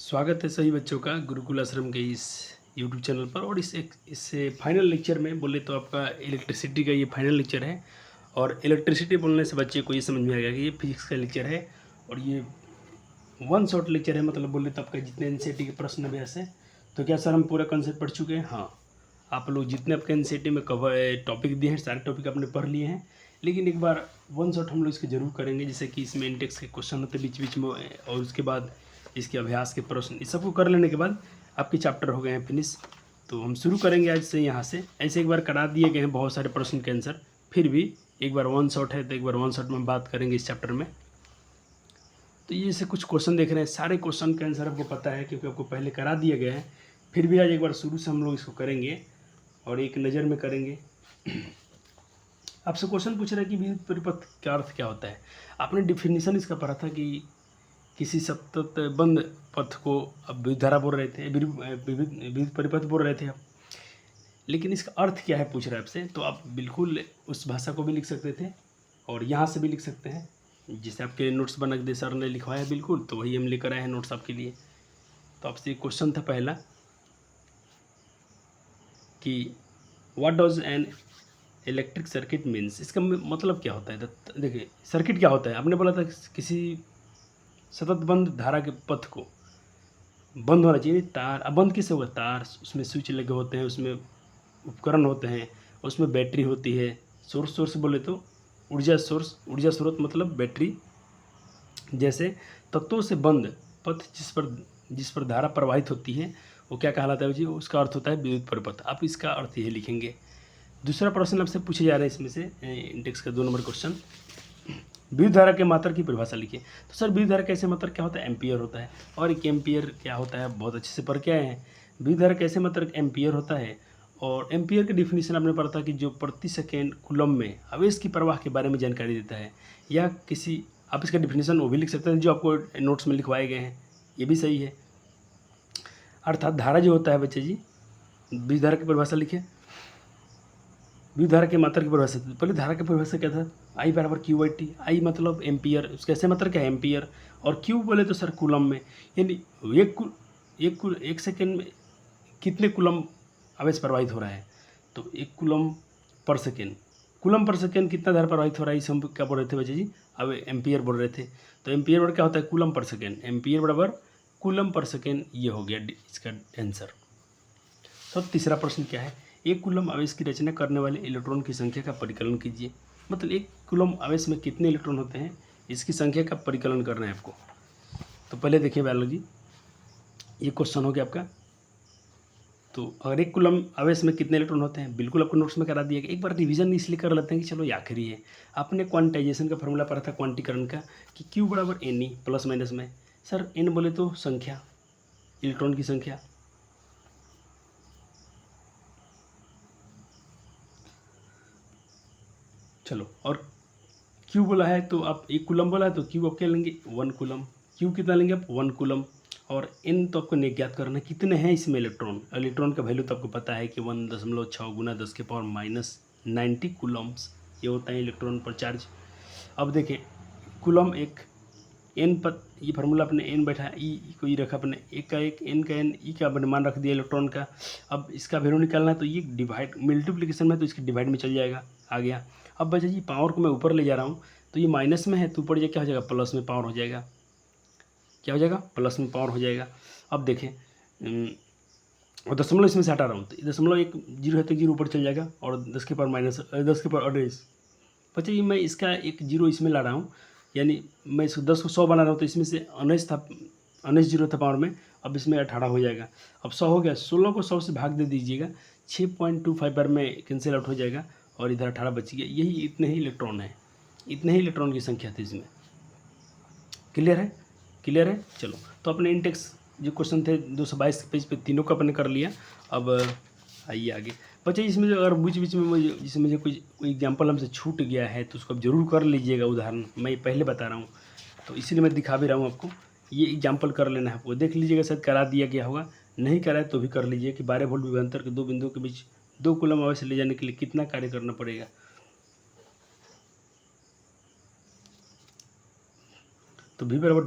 स्वागत है सभी बच्चों का गुरुकुल आश्रम के इस यूट्यूब चैनल पर। और इससे फाइनल लेक्चर में बोले तो आपका इलेक्ट्रिसिटी का ये फाइनल लेक्चर है। और इलेक्ट्रिसिटी बोलने से बच्चे को ये समझ में आ गया कि ये फिजिक्स का लेक्चर है और ये वन शॉट लेक्चर है। मतलब बोले तो आपका जितने एनसीईआरटी के प्रश्न अभ्यास है, तो क्या सर हम पूरा कॉन्सेप्ट पढ़ चुके हैं? हाँ, आप लोग जितने आपके एनसीईआरटी में कवर टॉपिक दिए हैं सारे टॉपिक आपने पढ़ लिए हैं, लेकिन एक बार वन शॉट हम लोग इसके जरूर करेंगे, जैसे कि इसमें इंडेक्स के क्वेश्चन होते बीच बीच में, और उसके बाद इसके अभ्यास के प्रश्न, इस सबको कर लेने के बाद आपके चैप्टर हो गए हैं फिनिश। तो हम शुरू करेंगे आज से यहाँ से। ऐसे एक बार करा दिए गए हैं बहुत सारे प्रश्न के आंसर, फिर भी एक बार वन शॉट है तो एक बार वन शॉट में बात करेंगे इस चैप्टर में। तो ये से कुछ क्वेश्चन देख रहे हैं, सारे क्वेश्चन का आंसर आपको पता है क्योंकि आपको पहले करा दिए गए हैं, फिर भी आज एक बार शुरू से हम लोग इसको करेंगे और एक नज़र में करेंगे। आपसे क्वेश्चन पूछ रहा है कि विद्युत परिपथ का अर्थ क्या होता है। आपने डिफिनीशन इसका पढ़ा था कि किसी सतत बंद पथ को अब विद्युत धारा बोल रहे थे, विद्युत परिपथ बोल रहे थे आप, लेकिन इसका अर्थ क्या है पूछ रहे हैं आपसे। तो आप बिल्कुल उस भाषा को भी लिख सकते थे और यहाँ से भी लिख सकते हैं, जिसे आपके नोट्स बना के सर ने लिखवाया बिल्कुल, तो वही हम लेकर आए हैं नोट्स आपके लिए। तो आपसे क्वेश्चन था पहला कि what does an electric circuit means. इसका मतलब क्या होता है? तो देखिए, सर्किट क्या होता है, आपने बोला था किसी सतत बंद धारा के पथ को बंद होना चाहिए। तार, अब बंद किससे होगा? तार, उसमें स्विच लगे होते हैं, उसमें उपकरण होते हैं, उसमें बैटरी होती है। सोर्स बोले तो ऊर्जा स्रोत मतलब बैटरी जैसे तत्वों से बंद पथ जिस पर धारा प्रवाहित होती है वो क्या कहलाता है जी? उसका अर्थ होता है विद्युत परिपथ। आप इसका अर्थ ये लिखेंगे। दूसरा प्रश्न आपसे पूछे जा रहे हैं इसमें से, इंडेक्स का 2 नंबर क्वेश्चन, विद्युत धारा के मात्रक की परिभाषा लिखिए। तो सर विद्युत धारा कैसे मात्रक क्या होता है? एम्पियर होता है। और एक एम्पियर क्या होता है बहुत अच्छे से पढ़ के आए हैं। विद्युत धारा कैसे मात्रक एम्पियर होता है। और एम्पियर की डिफिनीशन आपने पढ़ा था कि जो प्रति सेकेंड कूलम में आवेश की प्रवाह के बारे में जानकारी देता है, या किसी, आप इसका डिफिनीशन वो भी लिख सकते हैं जो आपको नोट्स में लिखवाए गए हैं, ये भी सही है। अर्थात धारा जो होता है बच्चे जी, विद्युत धारा की परिभाषा लिखिए। विद्युत धारा के मात्रक की परिभाषा, पहले धारा की परिभाषा क्या था? आई बराबर क्यू बाई टी। आई मतलब एम्पियर, उसका ऐसे मात्रक क्या है? एम्पियर। और क्यू बोले तो सर कूलम में, यानी एक सेकेंड में कितने कूलम आवेश प्रवाहित हो रहा है। तो 1 कूलम पर सेकेंड कितना धारा प्रवाहित हो रहा है, इसे हम क्या बोल रहे थे बच्चे जी? अब एम्पियर बोल रहे थे। तो एम्पियर बराबर क्या होता है? Coulomb per second. एम्पियर बराबर कूलम पर सेकेंड, ये हो गया इसका आंसर। तो तीसरा प्रश्न क्या है? 1 कूलम आवेश की रचना करने वाले इलेक्ट्रॉन की संख्या का परिकलन कीजिए। मतलब 1 कूलम आवेश में कितने इलेक्ट्रॉन होते हैं, इसकी संख्या का परिकलन करना है आपको। तो पहले देखिए बायोलॉजी, ये क्वेश्चन हो गया आपका। तो अगर 1 कूलम आवेश में कितने इलेक्ट्रॉन होते हैं, बिल्कुल आपको नोट्स में करा दिया गया। एक बार रिवीजन इसलिए कर लेते हैं कि चलो ये आखिरी है। आपने क्वांटाइजेशन का फॉर्मूला पढ़ा था क्वांटीकरण का, कि क्यू बराबर एन ई प्लस माइनस में। सर एन बोले तो संख्या, इलेक्ट्रॉन की संख्या, चलो, और क्यू बोला है तो आप 1 कूलम बोला है तो क्यू आप क्या लेंगे? 1 कूलम। क्यू कितना लेंगे आप? 1 कूलम। और एन तो आपको ज्ञात करना है कितने हैं इसमें इलेक्ट्रॉन। इलेक्ट्रॉन का वैल्यू तो आपको पता है कि 1.6 गुना 10 के पावर माइनस 90 कूलम्स, ये होता है इलेक्ट्रॉन पर चार्ज। अब देखें, कूलम एक, एन पर ये फार्मूला अपने एन बैठा है, ई को ई रखा अपने, एक का एक, एन का एन, ई का अपने मान रख दिया इलेक्ट्रॉन का। अब इसका वैल्यू निकालना है तो ये डिवाइड मल्टीप्लिकेशन में तो इसके डिवाइड में चल जाएगा, आ गया। अब बच्चा जी पावर को मैं ऊपर ले जा रहा हूँ तो ये माइनस में है तो ऊपर क्या हो जाएगा? प्लस में पावर हो जाएगा। क्या हो जाएगा? प्लस में पावर हो जाएगा। अब देखें, और दशमलव इसमें से हटा रहा हूँ तो दशमलव एक जीरो है तो जीरो ऊपर चल जाएगा, और 10 के पावर माइनस 10 के पावर 28। बच्चा ये मैं इसका एक जीरो इसमें ला रहा हूँ, यानी मैं इसको 10 को 100 बना रहा हूँ तो इसमें से 19 था, 19 जीरो था पावर में, अब इसमें 18 हो जाएगा। अब 100 हो गया, 16 को 100 से भाग दे दीजिएगा, 6.25 बार में कैंसिल आउट हो जाएगा और इधर 18 बच गया। यही इतने ही इलेक्ट्रॉन है, इतने ही इलेक्ट्रॉन की संख्या थी इसमें। क्लियर है? क्लियर है। चलो, तो अपने इंटेक्स जो क्वेश्चन थे 222 पेज पे तीनों का अपने कर लिया। अब आइए आगे। बच्चे इसमें जो अगर बीच बीच में मुझे कोई एग्जाम्पल हमसे छूट गया है तो उसको आप जरूर कर लीजिएगा। उदाहरण मैं पहले बता रहा हूँ तो इसीलिए मैं दिखा भी रहा हूँ आपको। ये एग्जाम्पल कर लेना है आपको, देख लीजिएगा, शायद करा दिया गया होगा, नहीं कराए तो भी कर लीजिए कि 12 वोल्ट विभवांतर के 2 बिंदुओं के बीच 2 कूलम आवेश ले जाने के लिए कितना कार्य करना पड़ेगा। तो V बराबर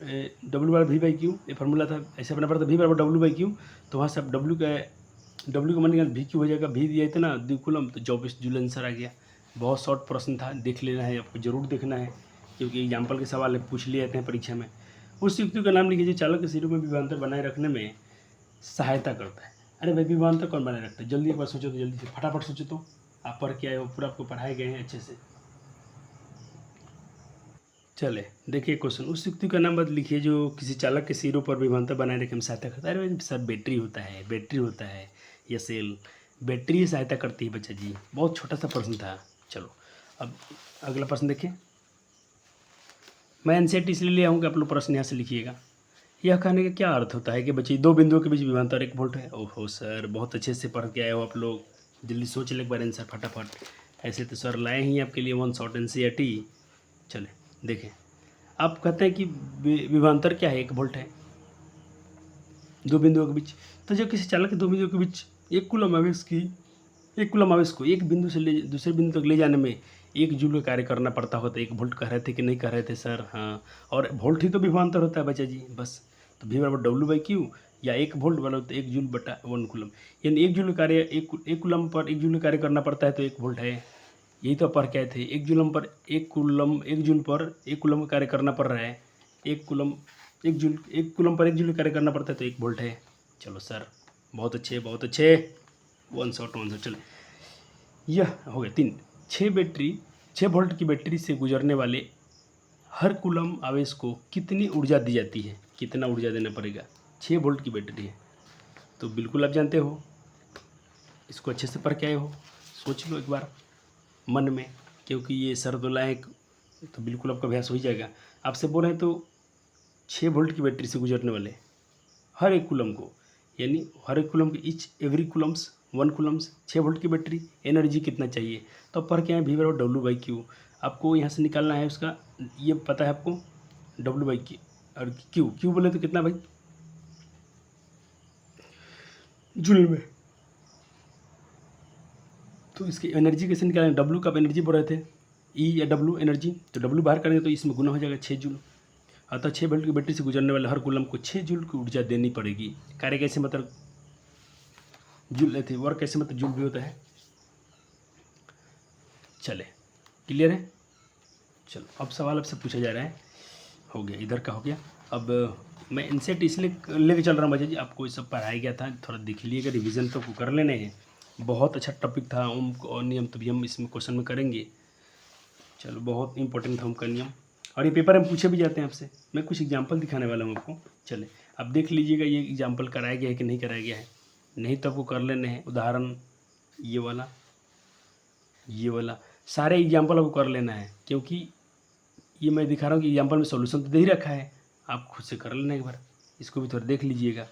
डब्ल्यू बराबर वी बाई क्यू, ये फार्मूला था, ऐसे बना पड़ता वी बराबर डब्ल्यू बाई क्यू। तो वहाँ से अब डब्ल्यू का मान निकाल वी क्यू हो जाएगा, वी दिया इतना 2 कूलम, तो 24 जूल आंसर आ गया। बहुत शॉर्ट प्रश्न था, देख लेना है आपको, जरूर देखना है, क्योंकि एग्जाम्पल के सवाल पूछ लिए जाते हैं परीक्षा में। उस युक्ति का नाम लिखिए जो चालक के सिरों में विभवांतर बनाए रखने में सहायता करता है। अरे भाई, विभवांतर कौन बनाए रखता है? जल्दी एक बार सोचो तो, जल्दी से फटाफट सोचो तो। आप पढ़ के आए हो, पूरा आपको पढ़ाए गए हैं अच्छे से। चले देखिए क्वेश्चन, उस युक्ति का नाम बद लिखिए जो किसी चालक के सिरों पर विभवांतर बनाए रखने में सहायता करता है। अरे भाई सर, बैटरी होता है, बैटरी होता है या सेल, बैटरी ही सहायता करती है बच्चा जी। बहुत छोटा सा प्रश्न था। चलो अब अगला प्रश्न देखिए। मैं एनसीईआरटी इसलिए ले आऊँगा, आप लोग प्रश्न यहाँ से लिखिएगा। यह कहने का क्या अर्थ होता है कि बच्चे दो बिंदुओं के बीच विभवांतर 1 वोल्ट है? ओहो सर, बहुत अच्छे से पढ़ के आए हो आप लोग, जल्दी सोच ले एक बार आंसर फटाफट। ऐसे तो सर लाए ही आपके लिए वन शॉट एनसीईआरटी। चले देखें, आप कहते हैं कि विभवांतर क्या है? 1 वोल्ट है दो बिंदुओं के बीच। तो जब किसी चालक के दो बिंदुओं के बीच एक कूलम आवेश को एक बिंदु से ले दूसरे बिंदु तक ले जाने में 1 जूल का कार्य करना पड़ता होता है। 1 वोल्ट कह रहे थे कि नहीं कह रहे थे सर? हाँ, और वोल्ट ही तो विभवांतर होता है बच्चा जी, बस। तो वी बराबर डब्ल्यू बाई क्यू, या 1 वोल्ट बराबर तो 1 जूल बटा 1 कूलम, यानी 1 जूल का कार्य एक कूलम पर 1 जूल का कार्य करना पड़ता है, तो 1 वोल्ट है। यही तो पढ़ के आए थे, 1 जूलम पर 1 कूलम, 1 जूल पर 1 कूलम का कार्य करना पड़ रहा है। 1 कूलम 1 कूलम पर 1 जूल कार्य करना पड़ता है, तो 1 वोल्ट है। चलो सर, बहुत अच्छे बहुत अच्छे, वन शॉट चले। यह हो गया 3। 6 वोल्ट की बैटरी से गुजरने वाले हर कूलम आवेश को कितनी ऊर्जा दी जाती है? कितना ऊर्जा देना पड़ेगा? 6 वोल्ट की बैटरी है, तो बिल्कुल आप जानते हो, इसको अच्छे से पढ़ के आए हो, सोच लो एक बार मन में, क्योंकि ये सर तो लाए, तो बिल्कुल आपका अभ्यास हो ही जाएगा। आपसे बोल रहे हैं तो 6 वोल्ट की बैटरी से गुजरने वाले हर एक कूलम को, यानी हर एक कूलम के each every Coulomb's 1 Coulomb's, 6 volt की बैटरी, एनर्जी कितना चाहिए? तो अब पढ़ के आए वी बराबर डब्ल्यू बाई क्यू। आपको यहाँ से निकालना है उसका, ये पता है आपको डब्ल्यू बाई क्यू, और क्यू बोले तो कितना भाई? जूल में। तो इसकी एनर्जी कैसे निकालेंगे? डब्ल्यू का एनर्जी बोल रहे थे, ई या डब्ल्यू एनर्जी, तो डब्ल्यू बाहर करेंगे तो इसमें गुना हो जाएगा 6 जूल। अतः 6 वोल्ट की बैटरी से गुजरने वाले हर कूलम को 6 जूल की ऊर्जा देनी पड़ेगी। कार्य कैसे, मतलब जूल लेते, वर्क कैसे मतलब जूल भी होता है। चले, क्लियर है? चलो अब सवाल आपसे पूछा जा रहा है, हो गया इधर का हो गया। अब मैं इनसेट इसलिए लेके चल रहा हूँ बच्चा जी, आपको ये सब पढ़ाया गया था, थोड़ा देख लीजिएगा, रिवीजन तो कर लेने हैं। बहुत अच्छा टॉपिक था ओम और नियम, तभी हम इसमें क्वेश्चन में करेंगे। चलो, बहुत इंपॉर्टेंट था ओम का नियम, और ये पेपर में पूछे भी जाते हैं आपसे। मैं कुछ एग्जाम्पल दिखाने वाला हूँ आपको। चले अब देख लीजिएगा, ये एग्जाम्पल कराया गया है कि नहीं कराया गया है, नहीं तो आपको कर लेने हैं। उदाहरण ये वाला, ये वाला, सारे एग्जाम्पल आपको कर लेना है, क्योंकि ये मैं दिखा रहा हूँ कि एग्जाम्पल में सॉल्यूशन तो दे ही रखा है, आप खुद से कर लेना एक बार, इसको भी थोड़ा देख लीजिएगा।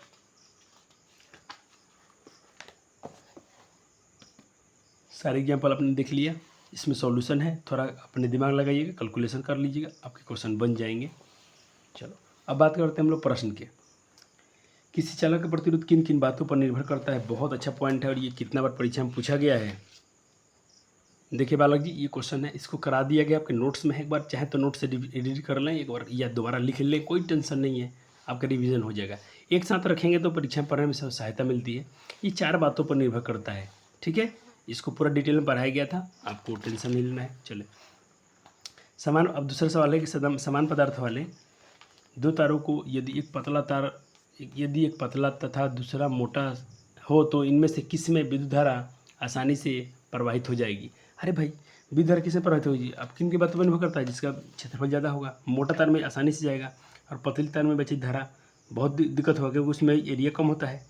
सारे एग्जाम्पल आपने देख लिया, इसमें सॉल्यूशन है, थोड़ा अपने दिमाग लगाइएगा, कैलकुलेशन कर लीजिएगा, आपके क्वेश्चन बन जाएंगे। चलो अब बात करते हैं हम लोग प्रश्न के। किसी चालक का प्रतिरोध किन किन बातों पर निर्भर करता है? बहुत अच्छा पॉइंट है, और ये कितना बार परीक्षा में पूछा गया है। देखिए बालक जी, ये क्वेश्चन है, इसको करा दिया गया आपके नोट्स में है, एक बार चाहे तो नोट से एडिट कर लें एक बार, या दोबारा लिख लें, कोई टेंशन नहीं है, आपका रिवीजन हो जाएगा। एक साथ रखेंगे तो परीक्षा पढ़ने में सहायता मिलती है। ये 4 बातों पर निर्भर करता है, ठीक है? इसको पूरा डिटेल में पढ़ाया गया था, आपको टेंशन नहीं लेना है। चले समान, अब दूसरा सवाल है कि समान पदार्थ वाले 2 तारों को यदि एक पतला तथा दूसरा मोटा हो, तो इनमें से किस में विद्युत धारा आसानी से प्रवाहित हो जाएगी? अरे भाई, विद्युत धारा किसमें प्रवाहित होगी? अब किन की बातों पर निर्भर करता है? जिसका क्षेत्रफल ज़्यादा होगा, मोटा तार में आसानी से जाएगा, और पतली तार में बची धारा बहुत दिक्कत होगा, क्योंकि उसमें एरिया कम होता है।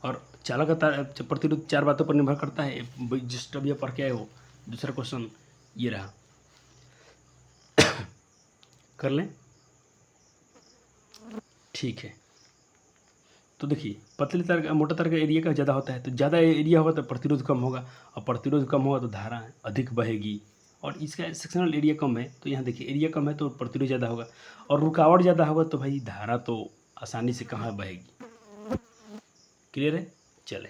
और चालक का तार प्रतिरोध 4 बातों पर निर्भर करता है, जिस अभी आप पढ़ के आए हो। दूसरा क्वेश्चन ये रहा, कर लें, ठीक है। तो देखिए, पतले तार का मोटा तार का एरिया का ज़्यादा होता है, तो ज़्यादा एरिया होगा तो प्रतिरोध कम होगा, और प्रतिरोध कम होगा तो धारा अधिक बहेगी, और इसका सेक्शनल एरिया कम है, तो यहाँ देखिए एरिया कम है तो प्रतिरोध ज़्यादा होगा, और रुकावट ज़्यादा होगा तो भाई धारा तो आसानी से कहाँ बहेगी। क्लियर है? चले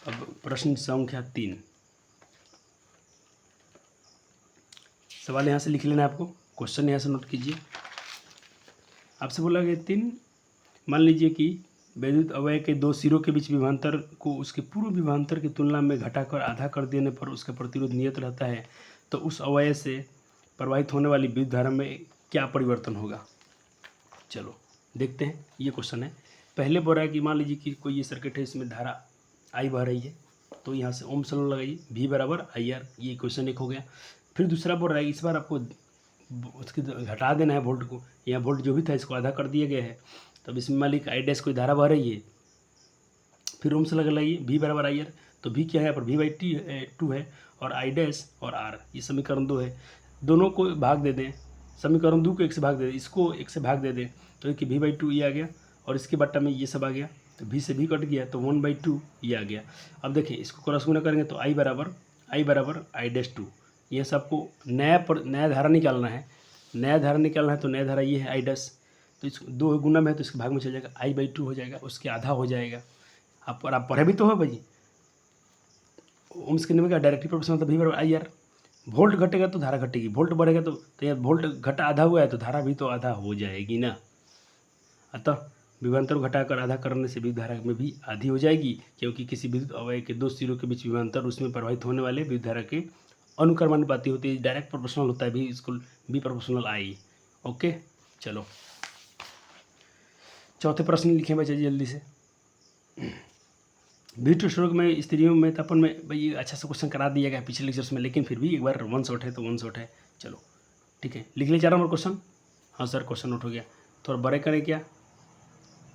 अब प्रश्न संख्या 3। सवाल यहाँ से लिख लेना है आपको, क्वेश्चन यहाँ से नोट कीजिए। आपसे बोला गया 3, मान लीजिए कि वैद्युत अवयव के दो सिरों के बीच विभवांतर को उसके पूर्व विभवांतर की तुलना में घटाकर आधा कर देने पर उसका प्रतिरोध नियत रहता है, तो उस अवयव से प्रवाहित होने वाली विद्युत धारा में क्या परिवर्तन होगा। चलो देखते हैं, ये क्वेश्चन है। पहले बोल रहा है कि मान लीजिए कि कोई ये सर्किट है, इसमें धारा आई बह रही है, तो यहाँ से ओम सल लगाइए, V बराबर IR, ये क्वेश्चन एक हो गया। फिर दूसरा बोल रहा है इस बार आपको उसकी घटा देना है वोल्ट को, यहाँ वोल्ट जो भी था इसको आधा कर दिया गया है, तब इसमें मालिक आई डैश कोई धारा बह रही है, फिर ओम से लगा लाइए V बराबर IR, तो V क्या है यहाँ पर V/2 है, और आई डैश और R ये समीकरण 2 है, दोनों को भाग दे दें, समीकरण 2 को 1 से भाग दे दें, इसको 1 से भाग दे दें, तो कि V/2 ये आ गया, और इसके बट्टा में ये सब आ गया, तो V से V कट गया, तो 1/2 ये आ गया। अब देखिए इसको क्रॉस गुना करेंगे तो I बराबर I'2, ये सबको नया धारा निकालना है, तो नया धारा ये है I', तो इसको 2 गुना में है तो इसके भाग में चल जाएगा, I/2 हो जाएगा, उसके आधा हो जाएगा। आप पढ़े भी तो हो भाई, ओम्स के नियम का डायरेक्टली प्रोपोर्शनल मतलब V बराबर IR, वोल्ट घटेगा तो धारा घटेगी, वोल्ट बढ़ेगा तो यहाँ वोल्ट घटा आधा हुआ है तो धारा भी तो आधा हो जाएगी ना। अतः विभवांतर को घटाकर आधा करने से विद्युत धारा में भी आधी हो जाएगी, क्योंकि किसी विद्युत अवयव के दो सिरों के बीच विभवांतर उसमें प्रवाहित होने वाले विद्युत धारा के अनुक्रमानुपाती होती है, डायरेक्ट प्रोपोर्शनल होता है, भी इसको B प्रोपोर्शनल I। ओके, चलो चौथे प्रश्न लिखें बच्चे जल्दी से। विद्युत स्रोत में स्त्रियों में तापन में भाई अच्छा सा क्वेश्चन करा दिया गया पिछले लेक्चर्स में, लेकिन फिर भी एक बार वन शॉट है तो वन शॉट है। चलो ठीक है, लिख ले 4 नंबर क्वेश्चन। हाँ सर क्वेश्चन नोट हो गया, थोड़ा बड़े करें क्या,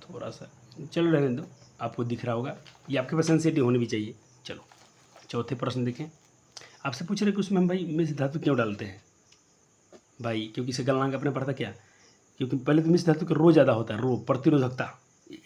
थोड़ा सा, चलो रहने दो, आपको दिख रहा होगा, ये आपके पास सेंसिटिव होनी भी चाहिए। चलो चौथे प्रश्न देखें, आपसे पूछ रहे कि उसमें हम भाई मिश्र धातु क्यों डालते हैं भाई, क्योंकि इसे गलनांक अपने पढ़ा क्या, क्योंकि पहले तो मिश्र धातु का रो ज़्यादा होता है, रो प्रतिरोधकता,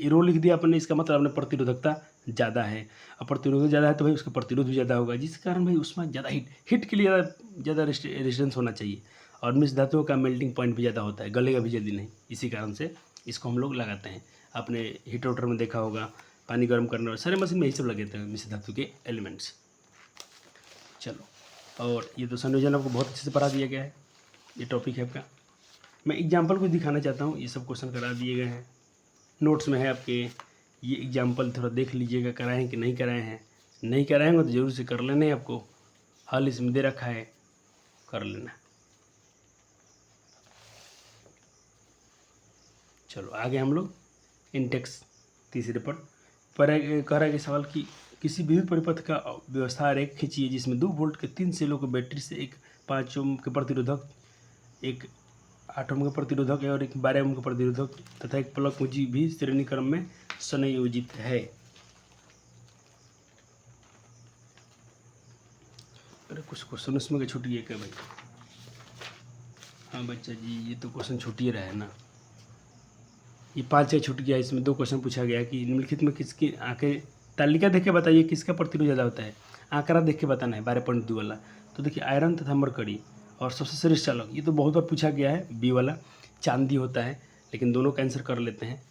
रो लिख दिया अपने, इसका मतलब अपने प्रतिरोधकता ज़्यादा है, और प्रतिरोध ज़्यादा है तो भाई उसका प्रतिरोध भी ज़्यादा होगा, जिस कारण भाई उसमें ज़्यादा हीट के लिए ज़्यादा रेजिस्टेंस होना चाहिए, और मिश्र धातुओं का मेल्टिंग पॉइंट भी ज़्यादा होता है, गलेगा भी जल्दी नहीं, इसी कारण से इसको हम लोग लगाते हैं। आपने हीटर वोटर में देखा होगा, पानी गर्म करने और सारे मशीन में यही सब लगे थे मिश्र धातु के एलिमेंट्स। चलो, और ये तो संयोजन आपको बहुत अच्छे से पढ़ा दिया गया है, ये टॉपिक है आपका। मैं एग्जाम्पल को दिखाना चाहता हूँ, ये सब क्वेश्चन करा दिए गए हैं, नोट्स में है आपके, ये एग्जाम्पल थोड़ा देख लीजिएगा, कराए हैं कि नहीं कराए हैं, नहीं कराएंगे तो जरूर से कर लेना है, आपको हल इसमें दे रखा है, कर लेना। चलो आगे हम लोग इंटेक्स तीसरे पर कह रहा है कि सवाल की किसी विद्युत परिपथ का व्यवस्था आरेख खींचिए जिसमें 2 वोल्ट के 3 सेलों के बैटरी से एक 5 ओम के प्रतिरोधक, एक 8 ओम का प्रतिरोधक है और एक 12 ओम का प्रतिरोधक तथा एक प्लग पूंजी भी श्रेणी क्रम में संयोजित है। अरे कुछ क्वेश्चन उसमें छुट्टी है क्या भाई, हाँ बच्चा जी ये तो क्वेश्चन छुट्टी रहा है ना, ये 5 छूट गया, इसमें 2 क्वेश्चन पूछा गया कि निम्नलिखित में किसकी आंखें, तालिका देख के बताइए किसका प्रतिरोध ज़्यादा होता है, आंकड़ा देख के बताना है 12.2 वाला। तो देखिए आयरन तथा मरकरी, और सबसे श्रेष्ठ चालक, ये तो बहुत बार पूछा गया है, B वाला चांदी होता है, लेकिन दोनों का आंसर कर लेते हैं,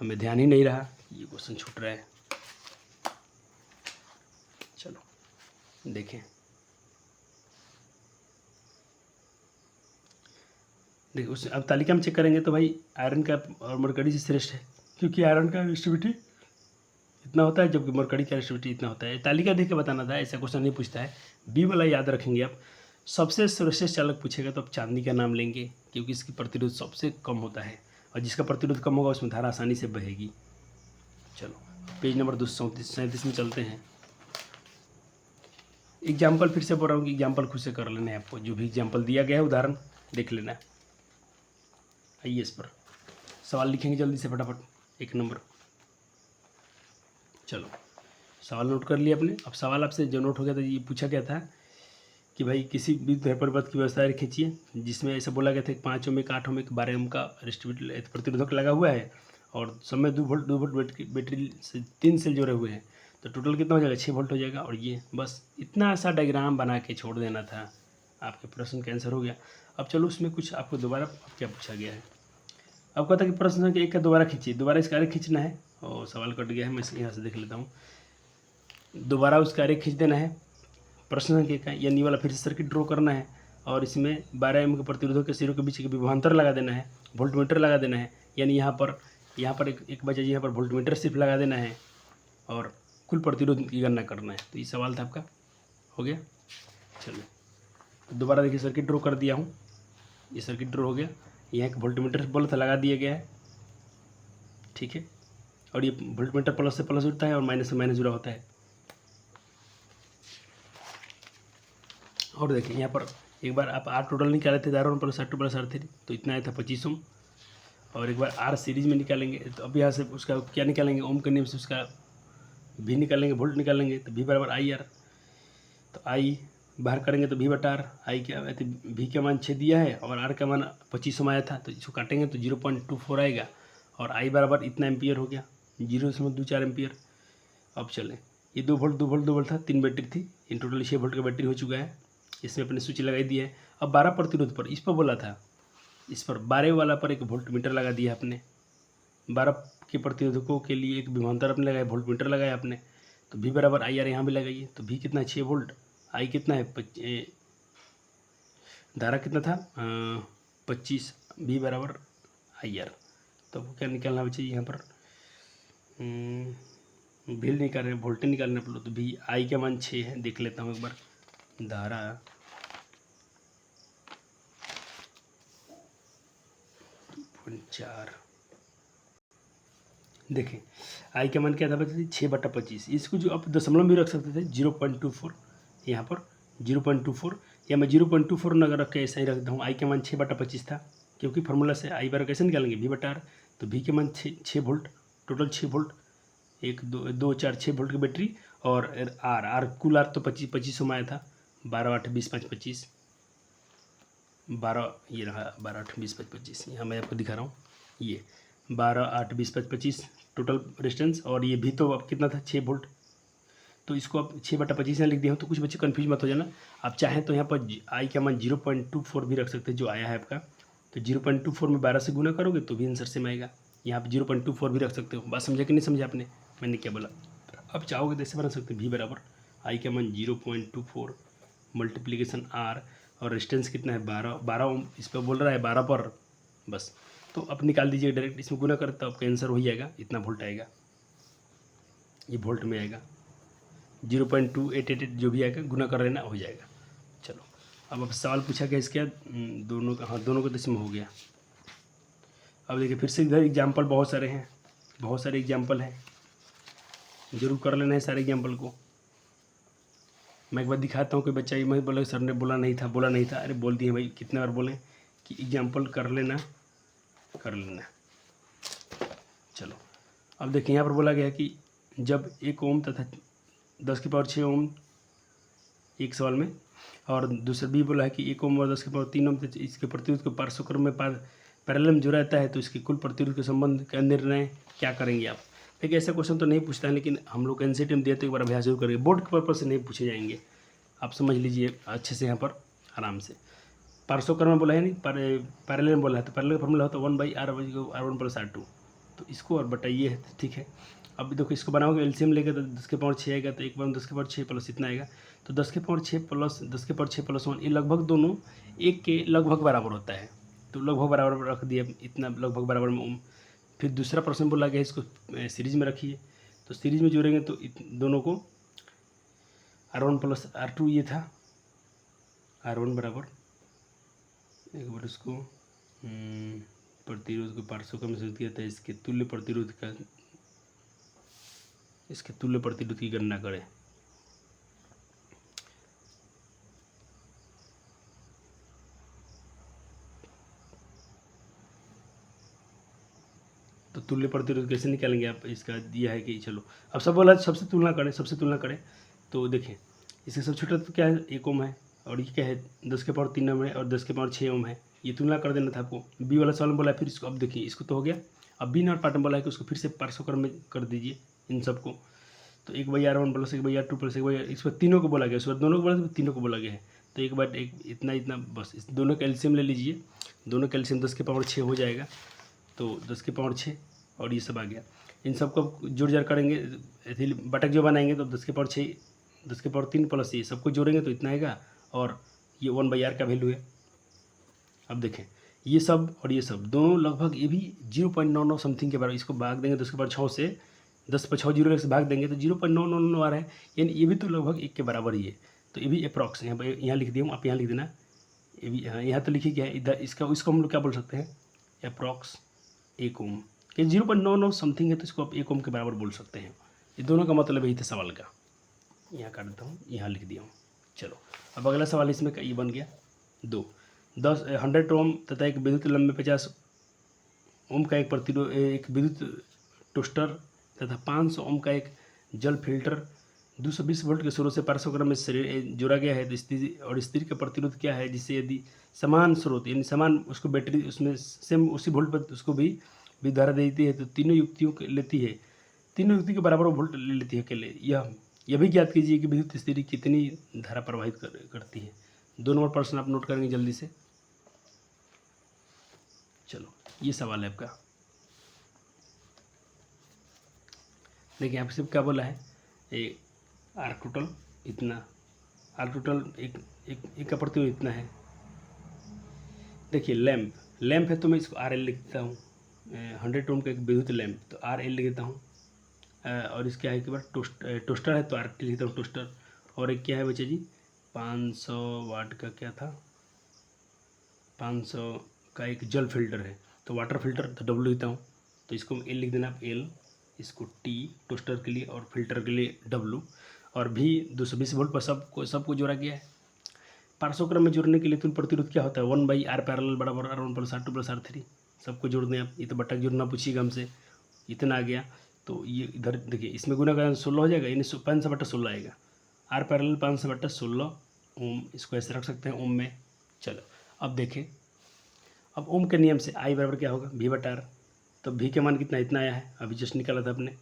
हमें ध्यान ही नहीं रहा, ये क्वेश्चन छूट रहा है। चलो देखें, देखिए उस अब तालिका में चेक करेंगे तो भाई आयरन का और मरकरी से श्रेष्ठ है, क्योंकि आयरन का रेजिस्टिविटी इतना होता है जबकि मरकरी का रेजिस्टिविटी इतना होता है। तालिका देख के बताना था, ऐसा क्वेश्चन नहीं पूछता है। B वाला याद रखेंगे आप, सबसे श्रेष्ठ चालक पूछेगा तो आप चांदी का नाम लेंगे, क्योंकि इसकी प्रतिरोध सबसे कम होता है, और जिसका प्रतिरोध कम होगा उसमें धारा आसानी से बहेगी। चलो पेज नंबर 237 में चलते हैं। एग्जाम्पल फिर से बोल रहा हूँ कि एग्जाम्पल खुद से कर लेना है, आपको जो भी एग्जाम्पल दिया गया है उदाहरण देख लेना है। आइए इस पर सवाल लिखेंगे जल्दी से फटाफट, 1 नंबर। चलो सवाल नोट कर लिया आपने। अब सवाल आपसे जो नोट हो गया था, ये पूछा गया था कि भाई किसी विद्युत परिपथ की व्यवस्था खींचिए जिसमें ऐसा बोला गया था कि 5 ओम, 8 ओम, 12 ओम का रेजिस्टिविटी प्रतिरोधक लगा हुआ है, और समय 2 वोल्ट बैटरी से 3 सेल जोड़े हुए हैं, तो टोटल कितना हो जाएगा, 6 वोल्ट हो जाएगा। और ये बस इतना सा डायग्राम बना के छोड़ देना था, आपके प्रश्न का आंसर हो गया। अब चलो उसमें कुछ आपको दोबारा क्या पूछा गया है, अब कहता है कि प्रश्न संख्या 1 का दोबारा खींचिए, दोबारा इसका आरेख खींचना है, और सवाल कट गया है, मैं यहाँ से देख लेता हूँ, दोबारा उसका आरेख खींच देना है प्रश्न संख्या का, यानी वाला फिर से सर्किट ड्रॉ करना है, और इसमें 12 एम के प्रतिरोधों के सिरों के बीच एक विभवांतर लगा देना है, वोल्टमीटर लगा देना है, यानी यहाँ पर एक बचा, यहाँ पर वोल्टमीटर सिर्फ लगा देना है और कुल प्रतिरोध की गणना करना है। तो ये सवाल था आपका, हो गया। चलिए दोबारा देखिए, सर्किट ड्रॉ कर दिया हूँ, ये सर्किट ड्रॉ हो गया। यहाँ एक वोल्टमीटर बोला था लगा दिया गया है, ठीक है। और ये वोल्टमीटर प्लस से प्लस जुड़ता है और माइनस से माइनस जुड़ा होता है। और देखिए यहाँ पर एक बार आप आर टोटल निकाले थे, R1 plus R2 plus R3, तो इतना आया था 25 ओम। और एक बार आर सीरीज में निकालेंगे तो अब यहाँ से उसका क्या निकालेंगे, ओम के नियम से उसका भी निकालेंगे, वोल्ट निकालेंगे, तो V बराबर IR। तो I बाहर करेंगे तो V बटा R, आई क्या तो V का मान 6 दिया है और R का मान 25 ओम आया था, तो इसको काटेंगे तो 0.24 आएगा और I बराबर इतना एम्पियर हो गया, 0.24 एम्पियर। अब चलें, ये 2 वोल्ट 2 वोल्ट 2 वोल्ट था, 3 बैटरी थी, इन टोटल 6 वोल्ट का बैटरी हो चुका है। इसमें अपने स्विच लगाई दिया है। अब 12 प्रतिरोध पर, इस पर बोला था, इस पर 12 वाला पर एक वोल्ट मीटर लगा दिया आपने, 12 के प्रतिरोधकों के लिए एक विभवांतर आपने लगाया, वोल्ट मीटर लगाया आपने। तो V बराबर IR यहाँ भी लगाइए, तो V कितना है 6 वोल्ट, I कितना है धारा कितना था 25, V बराबर IR। तो आपको क्या निकालना चाहिए यहाँ पर, बिल निकाल रहे हैं, वोल्टेज निकालना पड़ो, तो V I का मान 6 है, देख लेता हूँ एक बार। धारा 4, देखें I का मान क्या था बता, 6/25। इसको जो आप दशमलव भी रख सकते थे 0.24, यहाँ पर 0.24, या मैं 0.24 न अगर रख के ऐसा ही रखता हूँ। I का मान 6/25 था, क्योंकि फार्मूला से I बार कैसे निकालेंगे, V बटा R। तो V के मान 6 वोल्ट, टोटल 6 वोल्ट, 1 2 4 6 वोल्ट की बैटरी। और R कुल R तो 25 ओम आया था, 12 8 20 5 25, 12 ये रहा, 12 8 20 5 25, यहाँ मैं आपको दिखा रहा हूँ, ये 12 8 20 5 25 टोटल रेजिस्टेंस। और ये भी तो अब कितना था 6 वोल्ट, तो इसको आप 6/25 यहाँ लिख दिया हूँ। तो कुछ बच्चे कन्फ्यूज मत हो जाना, आप चाहें तो यहाँ पर I का मान 0.24 भी रख सकते हैं, जो आया है आपका। तो 0.24 में 12 से गुना करोगे तो भी आंसर सेम आएगा। यहाँ पर 0.24 भी रख सकते हो। बात समझे कि नहीं समझे आपने, मैंने क्या बोला। अब चाहोगे तो ऐसे बना सकते हैं, V बराबर I का मान 0.24 मल्टीप्लीकेशन R, और रेजिस्टेंस कितना है 12 ओम, इस पर बोल रहा है 12 पर, बस। तो अब निकाल दीजिए डायरेक्ट, इसमें गुना करें तो आपका आंसर हो जाएगा, इतना वोल्ट आएगा, ये वोल्ट में आएगा, 0.2888 जो भी आएगा गुना कर लेना, हो जाएगा। चलो अब सवाल पूछा गया इसके दोनों का, हाँ दोनों का तो इसमें हो गया। अब देखिए फिर से इधर एग्जाम्पल बहुत सारे हैं, बहुत सारे एग्जाम्पल हैं, जरूर कर लेना है सारे एग्जाम्पल को। मैं एक बार दिखाता हूँ, कोई बच्चा ये मैं बोला सर ने बोला नहीं था, अरे बोल दिए भाई, कितने बार बोलें कि एग्जाम्पल कर लेना। चलो अब देखिए, यहाँ पर बोला गया कि जब 1 ओम तथा 10⁶ ओम एक सवाल में, और दूसरा भी बोला है कि 1 ओम और 10⁻³ ओम इसके प्रतिरोध के पार्श्वक्रम में पैरेलल में जो रहता है, तो इसके कुल प्रतिरोध के संबंध का निर्णय क्या करेंगे आप। देखिए ऐसा क्वेश्चन तो नहीं पूछता है, लेकिन हम लोग एनसीईआरटी में दिए तो एक बार अभ्यास जरूर करेंगे, बोर्ड के पर्पज से नहीं पूछे जाएंगे, आप समझ लीजिए अच्छे से यहाँ पर आराम से। पार्श्वक्रम में बोला है नहीं, पैरेलल में बोला है, तो पैरेलल फॉर्मूला होता है 1/r1 + R2, तो इसको और बताइए, ठीक है। अब देखो इसको बनाओगे, एलसीएम लेगा तो 10⁻6 आएगा, तो 1 बार 10⁻6 प्लस इतना आएगा, तो 10⁻6 प्लस 10⁻6 + 1, ये लगभग दोनों एक के लगभग बराबर होता है, तो लगभग बराबर रख दिया, इतना लगभग बराबर में ओम। फिर दूसरा प्रश्न बोला गया इसको सीरीज में रखिए, तो सीरीज में जोड़ेंगे तो दोनों को R1 + R2 ये था, R1 बराबर, एक बार इसको प्रतिरोध को पार्श्वक्रम में किया था, इसके तुल्य प्रतिरोध की गणना करें। तो तुल्य प्रतिरोध कैसे निकालेंगे आप, इसका दिया है कि चलो अब सब बोला सबसे तुलना करें, तो देखें इसका सबसे छोटा तो क्या है 1 ओम है, और ये क्या है 10⁻³ ओम है, और 10⁻6 ओम है, ये तुलना कर देना था आपको। बी वाला सवाल में बोला है, फिर इसको अब देखिए, इसको तो हो गया। अब बी नॉट पार्ट में बोला है कि उसको फिर से पार्श्वक्रम में कर दीजिए इन सबको, तो 1/r1 + 1/r2 + 1/r, इस पर तीनों को बोला गया, उस पर दोनों को बोला तो तीनों को बोला गया है, तो एक बार एक इतना बस, इस दोनों का एलसीएम ले लीजिए, दोनों का एलसीएम 10⁻6 हो जाएगा, तो 10⁻6 और ये सब आ गया। इन सबको जोड़ जाड़ करेंगे, बटक जो बनाएंगे तो 10⁻6 10⁻3 प्लस ये सबको जोड़ेंगे तो इतना आएगा, और ये 1/R का वैल्यू है। अब देखें ये सब और ये सब दोनों लगभग ये भी 0.99 समथिंग के बराबर, इसको भाग देंगे तो उसके बाद 6 से 10 पर 6 जीरो से भाग देंगे तो 0.999 आ रहा है, यानी ये भी तो लगभग 1 के बराबर ही है। तो ये भी अप्रॉक्स यहाँ पर यहाँ लिख दिया हूँ, आप यहाँ लिख देना। ये भी यहाँ तो लिखी क्या है इधर, इसका इसको हम लोग क्या बोल सकते हैं, अप्रॉक्स 1 ओम। कि 0.99 समथिंग है तो इसको आप 1 ओम के बराबर बोल सकते हैं। ये दोनों का मतलब यही था सवाल का। यहाँ काट देता हूँ, यहाँ लिख दिया हूँ। चलो अब अगला सवाल इसमें ये बन गया 100 ओम तथा एक विद्युत लंबे 50 ओम का एक प्रतिरोध, एक विद्युत टोस्टर तथा 500 ओम का एक जल फिल्टर 220 वोल्ट के स्रोत से 500 क्रम में जोड़ा गया है। तो स्थिर और स्थिर का प्रतिरोध क्या है, जिससे यदि समान स्रोत यानी समान उसको बैटरी उसमें सेम उसी वोल्ट पर उसको भी धारा देती है तो तीनों युक्तियों के लेती है, तीनों युक्ति के बराबर वोल्ट ले लेती है अकेले। यह भी ज्ञात कीजिए कि विद्युत स्थिति कितनी धारा प्रवाहित करती है। 2 नंबर प्रश्न आप नोट करेंगे जल्दी से। चलो ये सवाल है आपका। देखिए आपसे क्या बोला है, एक आर्क टोटल इतना, आर्क टोटल एक का प्रतिरोध इतना है। देखिए लैंप है तो मैं इसको RL लिखता हूँ, 100 ओम का एक विद्युत लैंप तो RL लिख देता हूँ। और इसका है कि बार टोस्टर है तो RT लिखता हूँ टोस्टर। और एक क्या है बच्चे जी 500 वाट का क्या था, 500 का एक जल फिल्टर है तो वाटर फिल्टर तो W लिखता हूँ। तो इसको L लिख देना आप L, इसको T टोस्टर के लिए और फिल्टर के लिए W। और भी 220 वोल्ट पर सबको जोड़ा गया है। 500 क्रम में जोड़ने के लिए तुल्य प्रतिरोध क्या होता है, 1/R पैरेलल बराबर R1 + R2 + R3। सबको जोड़ दें आप, ये तो बट्टा जोड़ना पूछिएगा हमसे, इतना आ गया। तो ये इधर देखिए इसमें गुना का 16 हो जाएगा, यानी 500/16 आएगा। R पैरेलल 500/16 ओम, इसको ऐसे रख सकते हैं ओम में। चलो अब देखें, अब ओम के नियम से I बराबर क्या होगा V/R। तो V के मान कितना इतना आया है, अभी जस्ट निकाला था अपने,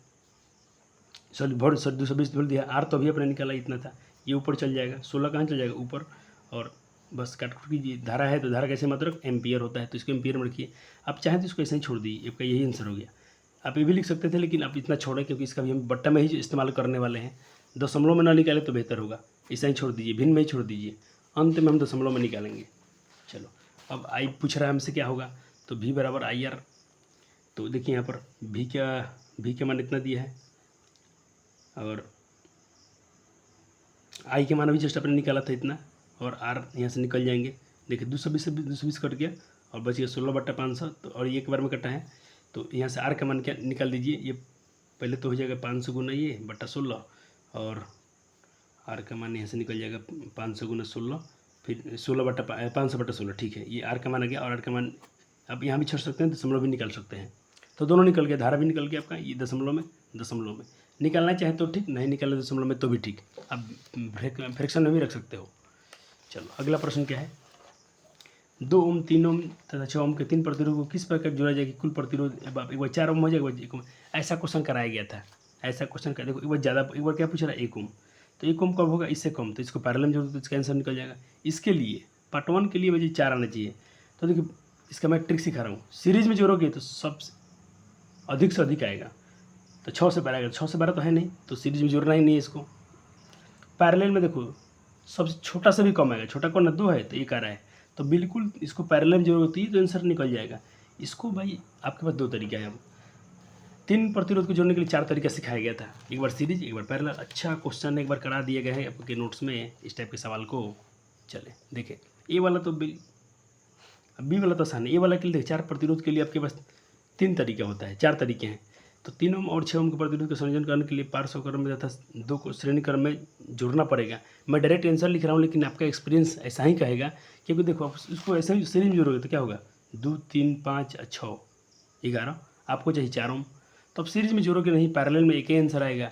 सॉरी 220 बोल दिया। R तो अभी अपने निकाला इतना था, ये ऊपर चल जाएगा, 16 कहाँ चल जाएगा ऊपर। और बस काट कीजिए, धारा है तो धारा कैसे मतलब एम्पियर होता है तो इसको एम्पियर में रखिए। आप चाहें तो इसको ऐसे ही छोड़ दीजिए, आपका यही आंसर हो गया। आप ये भी लिख सकते थे लेकिन आप इतना छोड़ें क्योंकि इसका भी हम बट्टा में ही इस्तेमाल करने वाले हैं। दशमलव में ना निकाले तो बेहतर होगा, ऐसा ही छोड़ दीजिए, भिन्न में ही छोड़ दीजिए, अंत में हम दशमलव में निकालेंगे। चलो अब I पूछ रहा है हमसे क्या होगा, तो V बराबर IR। तो देखिए यहाँ पर V का मान इतना दिया है और I के मान अभी जस्ट अपने निकाला था इतना, और R यहाँ से निकल जाएंगे। देखिए 220 कट गया और बच गया 16/500। तो और ये एक बार में कटा है तो यहाँ से R का मान क्या निकाल दीजिए। ये पहले तो हो जाएगा 500 गुना ये बटा 16, और R का मान यहाँ से निकल जाएगा 500 गुना 16, फिर 500/16। ठीक है, ये R का मान आ गया। और R का मान अब यहाँ भी छोड़ सकते हैं, दशमलव भी निकाल सकते हैं। तो दोनों निकल गया, धारा भी निकल गया आपका, ये दशमलव में निकालना चाहे तो ठीक, नहीं निकालना दशमलव में तो भी ठीक। अब फ्रैक्शन में भी रख सकते हो। चलो अगला प्रश्न क्या है, 2 ओम 3 ओम तथा 6 ओम के 3 प्रतिरोध को किस प्रकार जोड़ा जाएगा, कुल प्रतिरोध एक बार 4 ओम हो जाएगा। ऐसा क्वेश्चन कराया गया था, ऐसा क्वेश्चन कर देखो, एक बार ज़्यादा, एक बार क्या पूछ रहा है 1 ओम, तो 1 ओम कब होगा, इससे कम, तो इसको पैरेलल में जोड़ दो तो इसका आंसर निकल जाएगा। इसके लिए पार्ट 1 के लिए मुझे 4 आना चाहिए। तो देखिए इसका मैं ट्रिक सिखा रहा हूँ, सीरीज में जोड़ोगे तो सबसे अधिक से अधिक आएगा, तो 6 से 12 आएगा। 6 से 12 तो है नहीं, तो सीरीज में जोड़ना ही नहीं है इसको। पैरेलल में देखो सबसे छोटा से भी कम आएगा, छोटा कौन है 2 है तो 1 आ रहा है, तो बिल्कुल इसको पैरेलल में जरूरत है तो आंसर निकल जाएगा। इसको भाई आपके पास 2 तरीका है। अब 3 प्रतिरोध को जोड़ने के लिए 4 तरीका सिखाया गया था, एक बार सीरीज एक बार पैरेलल। अच्छा क्वेश्चन एक बार करा दिया गया है आपके नोट्स में इस टाइप के सवाल को। चले देखें, ए वाला तो बी वाला तो आसान है। ए वाला के लिए देखिए 4 प्रतिरोध के लिए आपके पास 3 तरीका होता है, 4 तरीके हैं। तो 3 ओम और 6 ओम के प्रतिरोध का संयोजन करने के लिए 500 क्रम में तथा 2 को श्रेणी क्रम में जोड़ना पड़ेगा। मैं डायरेक्ट आंसर लिख रहा हूँ लेकिन आपका एक्सपीरियंस ऐसा ही कहेगा, क्योंकि देखो आप उसको ऐसे ही सीरीज में जोड़ोगे तो क्या होगा 2 3 5 6 11, आपको चाहिए 4 ओम। तो अब सीरीज में जोड़ोगे नहीं, पैरेलल में एक ही आंसर आएगा।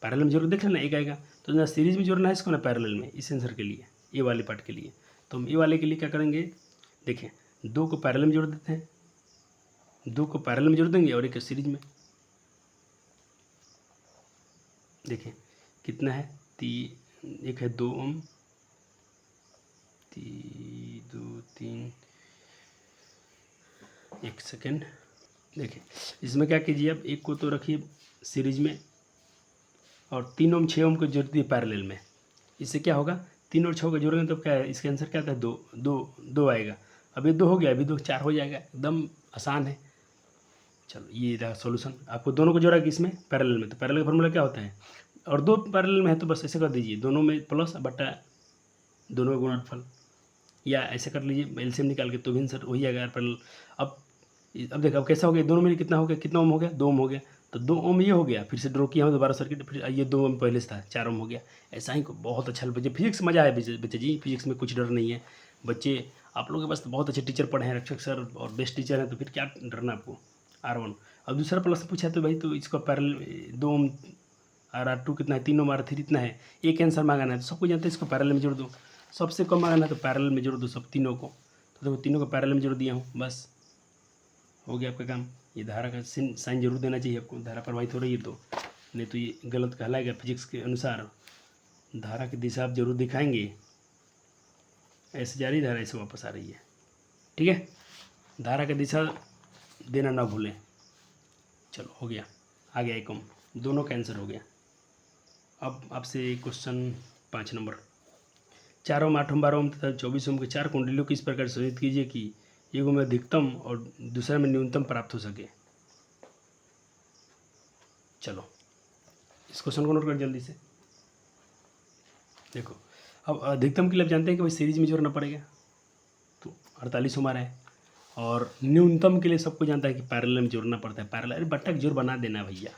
पैरेलल में जोड़ो देख लेना एक आएगा, तो ना सीरीज में जोड़ना है इसको ना पैरेलल में, इस आंसर के लिए, ए वाले पार्ट के लिए। तो हम ए वाले के लिए क्या करेंगे, देखें 2 को पैरेलल में जोड़ देते हैं, 2 को पैरेलल में जोड़ देंगे और एक सीरीज में। देखें कितना है, एक है 2 ओम, 2 3, एक सेकेंड। देखिए इसमें क्या कीजिए, अब एक को तो रखिए सीरीज में और 3 ओम 6 ओम को जोड़ दिए पैरेलल में। इससे क्या होगा 3 और 6 का जोड़ेंगे तो क्या है, इसका आंसर क्या आता है, 2 2 2 आएगा। अब ये 2 हो गया, अभी 2 4 हो जाएगा, एकदम आसान है। चलो ये रहा सॉल्यूशन। आपको दोनों को जोड़ा कि इसमें पैरेलल में, तो पैरेलल का फॉर्मूला क्या होता है, और 2 पैरेलल में है तो बस ऐसे कर दीजिए, दोनों में प्लस बटा दोनों का गुणनफल, या ऐसे कर लीजिए एलसीएम निकाल के, तो भी आंसर वही आएगा यार पैरेलल। अब देखो अब कैसा हो गया, दोनों में कितना हो गया, कितना ओम हो गया, 2 ओम हो गया, तो 2 ओम ये हो गया, फिर से ड्रॉ किया हूँ दोबारा सर्किट, फिर ये 2 ओम पहले से था, 4 ओम हो गया। ऐसा ही बहुत अच्छा बच्चे, फिजिक्स मज़ा है बच्चे जी, फिजिक्स में कुछ डर नहीं है बच्चे। आप लोगों के पास तो बहुत अच्छे टीचर पढ़े हैं, रक्षक सर और बेस्ट टीचर हैं, तो फिर क्या डरना आपको। R1 अब दूसरा प्लस पूछा तो भाई, तो इसको पैरेलल 2 ओम R2 कितना है, 3 ओम R3 इतना है, एक आंसर मांगना है, तो सबको जानते हैं इसको पैरेलल में जोड़ दो। सबसे कम मांगना है तो पैरेलल में जोड़ दो सब तीनों को, तो देखो तीनों को पैरेलल में जोड़ दिया हूँ, बस हो गया आपका काम। ये धारा का साइन जरूर देना चाहिए आपको, धारा प्रवाहित हो रही है तो, नहीं तो ये गलत कहलाएगा फिजिक्स के अनुसार। धारा की दिशा आप जरूर दिखाएंगे, ऐसे जा रही धारा, ऐसे वापस आ रही है, ठीक है, धारा की दिशा देना ना भूलें। चलो हो गया, आ गया एक ओम, दोनों का आंसर हो गया। अब आपसे क्वेश्चन 5 नंबर, 4 ओम 8 ओम 12 ओम तथा 24 ओम के 4 कुंडलियों को इस प्रकार संयोजित कीजिए कि एक में अधिकतम और दूसरे में न्यूनतम प्राप्त हो सके। चलो इस क्वेश्चन को नोट कर जल्दी से। देखो अब अधिकतम के लिए आप जानते हैं कि भाई सीरीज में जोड़ना पड़ेगा, तो 48 हमारा है, और न्यूनतम के लिए सबको जानता है कि पैरेलल में जोड़ना पड़ता है, पैरेलल, अरे बट्टा जोड़ बना देना भैया,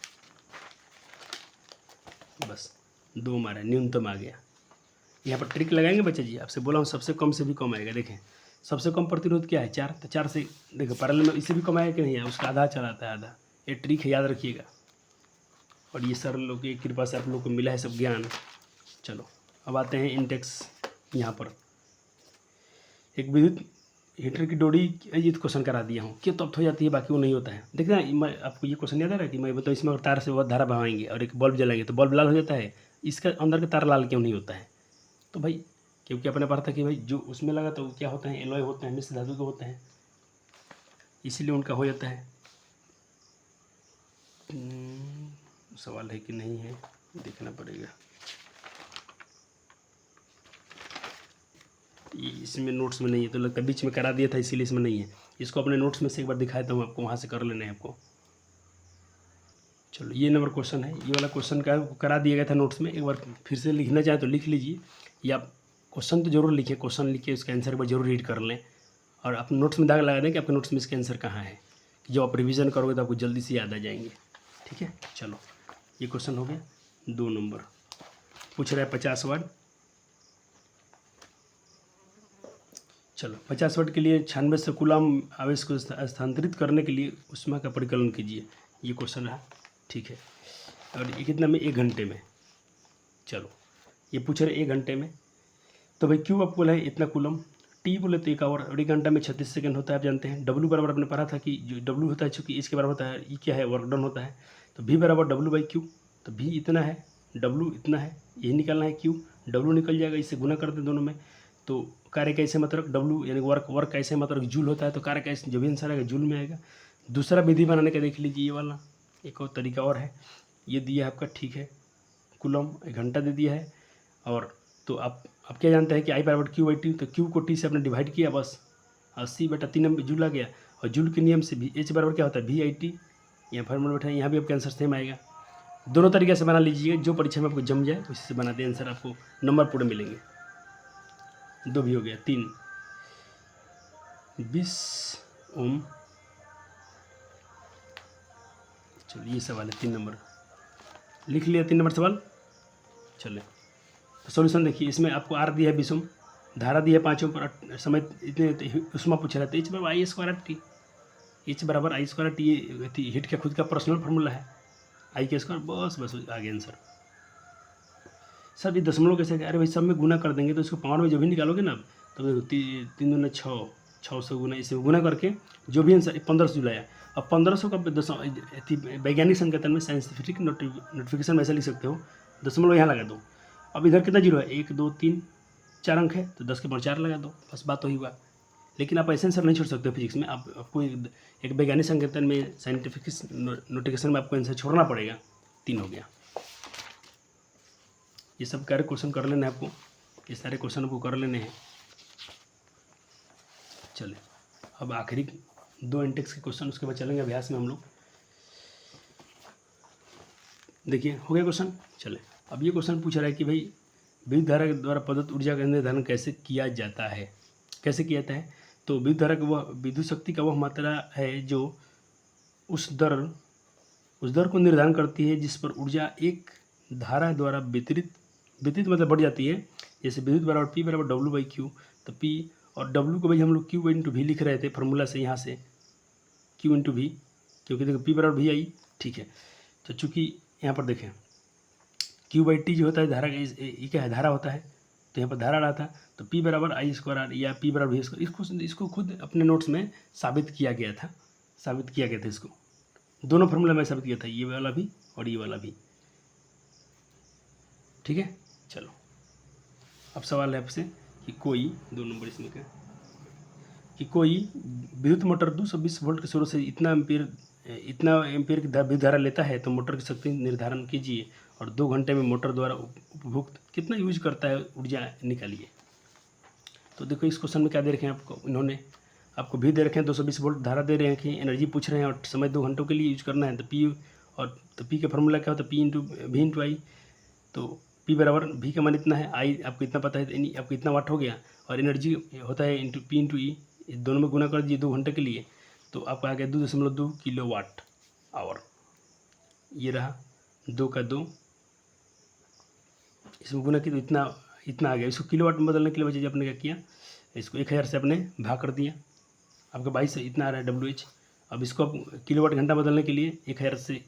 बस 2 हमारा न्यूनतम आ गया। यहाँ पर ट्रिक लगाएंगे बच्चे जी, आपसे बोला हूँ सबसे कम से भी कम आएगा। देखें सबसे कम प्रतिरोध क्या है, 4, तो 4 से देखो पैरेलल में इससे भी कम आएगा कि नहीं है, उसका आधा चलाता है, आधा। ये ट्रिक है, याद रखिएगा, और ये सर लोग की कृपा से आप लोग को मिला है सब ज्ञान। चलो अब आते हैं इंडेक्स। यहाँ पर एक विद्युत हीटर की डोरी, ये क्वेश्चन करा दिया हूँ कि तप्त हो जाती है, बाकी वो नहीं होता है। देखना मैं आपको ये क्वेश्चन याद आ रहा है कि मैं बताऊँ, इसमें तार से बहुत धारा बहाएंगे और एक बल्ब जलाएंगे तो बल्ब लाल हो जाता है, इसका अंदर का तार लाल क्यों नहीं होता है, तो भाई क्योंकि अपने पढ़ा था कि भाई जो उसमें लगा तो क्या होता है, एलॉय होते हैं, मिश्र धातु के होते हैं, इसीलिए उनका हो जाता है। सवाल है कि नहीं है, देखना पड़ेगा। इसमें नोट्स में नहीं है, तो लगता है बीच में करा दिया था इसीलिए इसमें नहीं है। इसको अपने नोट्स में से एक बार दिखाता हूँ आपको, वहाँ से कर लेना है आपको। चलो ये नंबर क्वेश्चन है, ये वाला क्वेश्चन का करा दिया गया था नोट्स में, एक बार फिर से लिखना चाहे तो लिख लीजिए, या क्वेश्चन तो जरूर लिखिए, क्वेश्चन लिख के उसका आंसर एक बार जरूर रीड कर लें, और अपने नोट्स में दाग लगा दें कि आपके नोट्स में इसका आंसर कहाँ है, कि जब आप रिविज़न करोगे तो आपको जल्दी से याद आ जाएंगे, ठीक है। चलो ये क्वेश्चन हो गया 2 नंबर, पूछ रहा है 50 वाट। चलो 50 वाट के लिए 96 से कूलम आवेश को स्थानांतरित करने के लिए ऊष्मा का परिकलन कीजिए, ये क्वेश्चन है, ठीक है। और ये कितना में, 1 घंटे में। चलो ये पूछ रहे 1 घंटे में, तो भाई क्यू आपको बोला है इतना कूलम, टी बोले तो 1 आवर, और 1 घंटा में 36 सेकंड होता है, आप जानते हैं। डब्ल्यू बराबर आपने पढ़ा था कि जो डब्ल्यू होता है चूँकि इसके बराबर होता है, ये क्या है, वर्क डन होता है, तो भी बराबर डब्ल्यू बाई क्यू, तो भी इतना है, डब्ल्यू इतना है, यही निकालना है, क्यू डब्ल्यू निकल जाएगा, इससे गुना कर दें दोनों में, तो कार्य कैसे मतलब डब्ल्यू यानी वर्क कैसे मतलब जूल होता है, तो कार्य कैसे, जो भी आंसर आएगा जूल में आएगा। दूसरा विधि बनाने का देख लीजिए, ये वाला एक और तरीका और है, ये दिया है आपका, ठीक है, कूलम 1 घंटा दे दिया है, और तो आप क्या जानते हैं कि आई बराबर क्यू बाई टी, तो क्यू को टी से आपने डिवाइड किया, बस 80/3 जूल आ गया, और जूल के नियम से भी एच बराबर क्या होता है, वी आई टी, यहाँ फॉर्मूला बैठा है, यहाँ भी आपका आंसर सेम आएगा। दोनों तरीके से बना लीजिएगा, जो परीक्षा में आपको जम जाए उसी से बना दे आंसर, आपको नंबर पूरे मिलेंगे। 2 भी हो गया, 3 20 ओम। चलो ये सवाल है 3 नंबर, लिख लिया 3 नंबर सवाल। चले तो सॉल्यूशन देखिए, इसमें आपको आर दिया है 20 ओम, धारा दी है 5 ओम पर, समय इतने उसमें पूछ रहा था, एच बराबर आई स्क्वायर टी, एच बराबर आई स्क्वायर टी हीट का खुद का पर्सनल फार्मूला है, आई के स्क्वायर, बस आ गया आंसर। सर ये दशमलव कैसे, अरे भाई सब में गुना कर देंगे तो इसको पावर में जो भी निकालोगे ना, तो देखो 3 दूना 6, 600 गुना, इसे गुना करके जो भी आंसर 1500 जुलाया। अब 1500 का वैज्ञानिक संकेतन में साइंटिफिक नोटिफिकेशन में ऐसा लिख सकते हो, दशमलव यहाँ लगा दो। अब इधर कितना जीरो है, 1 2 3 4 अंक है, तो 10 के ऊपर 4 लगा दो, बस बात वही हुआ। लेकिन आप ऐसे आंसर नहीं छोड़ सकते फिजिक्स में, आपको एक वैज्ञानिक संकेतन में साइंटिफिक नोटिफिकेशन में आपको आंसर छोड़ना पड़ेगा। 3 हो गया, ये सब कार्य क्वेश्चन कर लेना है आपको, ये सारे क्वेश्चन आपको कर लेने हैं। चलिए अब आखिरी 2 इंटेक्स के क्वेश्चन, उसके बाद चलेंगे अभ्यास में हम लोग। देखिए हो गया क्वेश्चन। चले अब ये क्वेश्चन पूछ रहा है कि भाई विद्युत धारा के द्वारा प्रदत्त ऊर्जा का निर्धारण कैसे किया जाता है, कैसे किया जाता है। तो विद्युत धारा का वह विद्युत शक्ति का वह मात्रा है जो उस दर को निर्धारण करती है जिस पर ऊर्जा एक धारा द्वारा वितरित मतलब बढ़ जाती है। जैसे विद्युत बराबर P बराबर W/Q, तो P और W को भाई हम लोग Q/V लिख रहे थे फार्मूला से, यहाँ से Q/V, क्योंकि देखो P बराबर VI, ठीक है। तो चूँकि यहाँ पर देखें Q/T जो होता है धारा का, ये क्या है, धारा होता है, तो यहाँ पर धारा रहा था, तो P बराबर I² या P बराबर V², इसको खुद अपने नोट्स में साबित किया गया था, इसको दोनों फार्मूला में साबित किया था, ये वाला भी और ये वाला भी, ठीक है। चलो अब सवाल है आपसे कि कोई 2 नंबर इसमें क्या, कि कोई विद्युत मोटर 220 वोल्ट के स्रोत से इतना एम्पीयर की विद्युत धारा लेता है, तो मोटर की शक्ति निर्धारण कीजिए और 2 घंटे में मोटर द्वारा उपभोक्त कितना यूज करता है ऊर्जा निकालिए। तो देखो इस क्वेश्चन में क्या दे रखे हैं आपको, इन्होंने आपको भी दे रखे हैं 220 वोल्ट धारा दे रहे हैं कि एनर्जी पूछ रहे हैं और समय 2 घंटों के लिए यूज करना है। तो पी का फॉर्मूला क्या होता है, P/V/I। तो P बराबर V का मान इतना है, I आपको इतना पता है, तो आपको इतना वाट हो गया, और एनर्जी होता है P/E, दोनों में गुना कर दीजिए 2 घंटे के लिए, तो आपको आ गया 2.2 किलोवाट आवर। ये रहा 2 का 2, इसमें गुना की तो इतना आ गया। इसको किलोवाट में बदलने के लिए बच्चे आपने क्या किया, इसको 1000 से आपने भाग कर दिया, आपका 22 से इतना आ रहा है WH। अब इसको आप किलोवाट घंटा बदलने के लिए 1000 से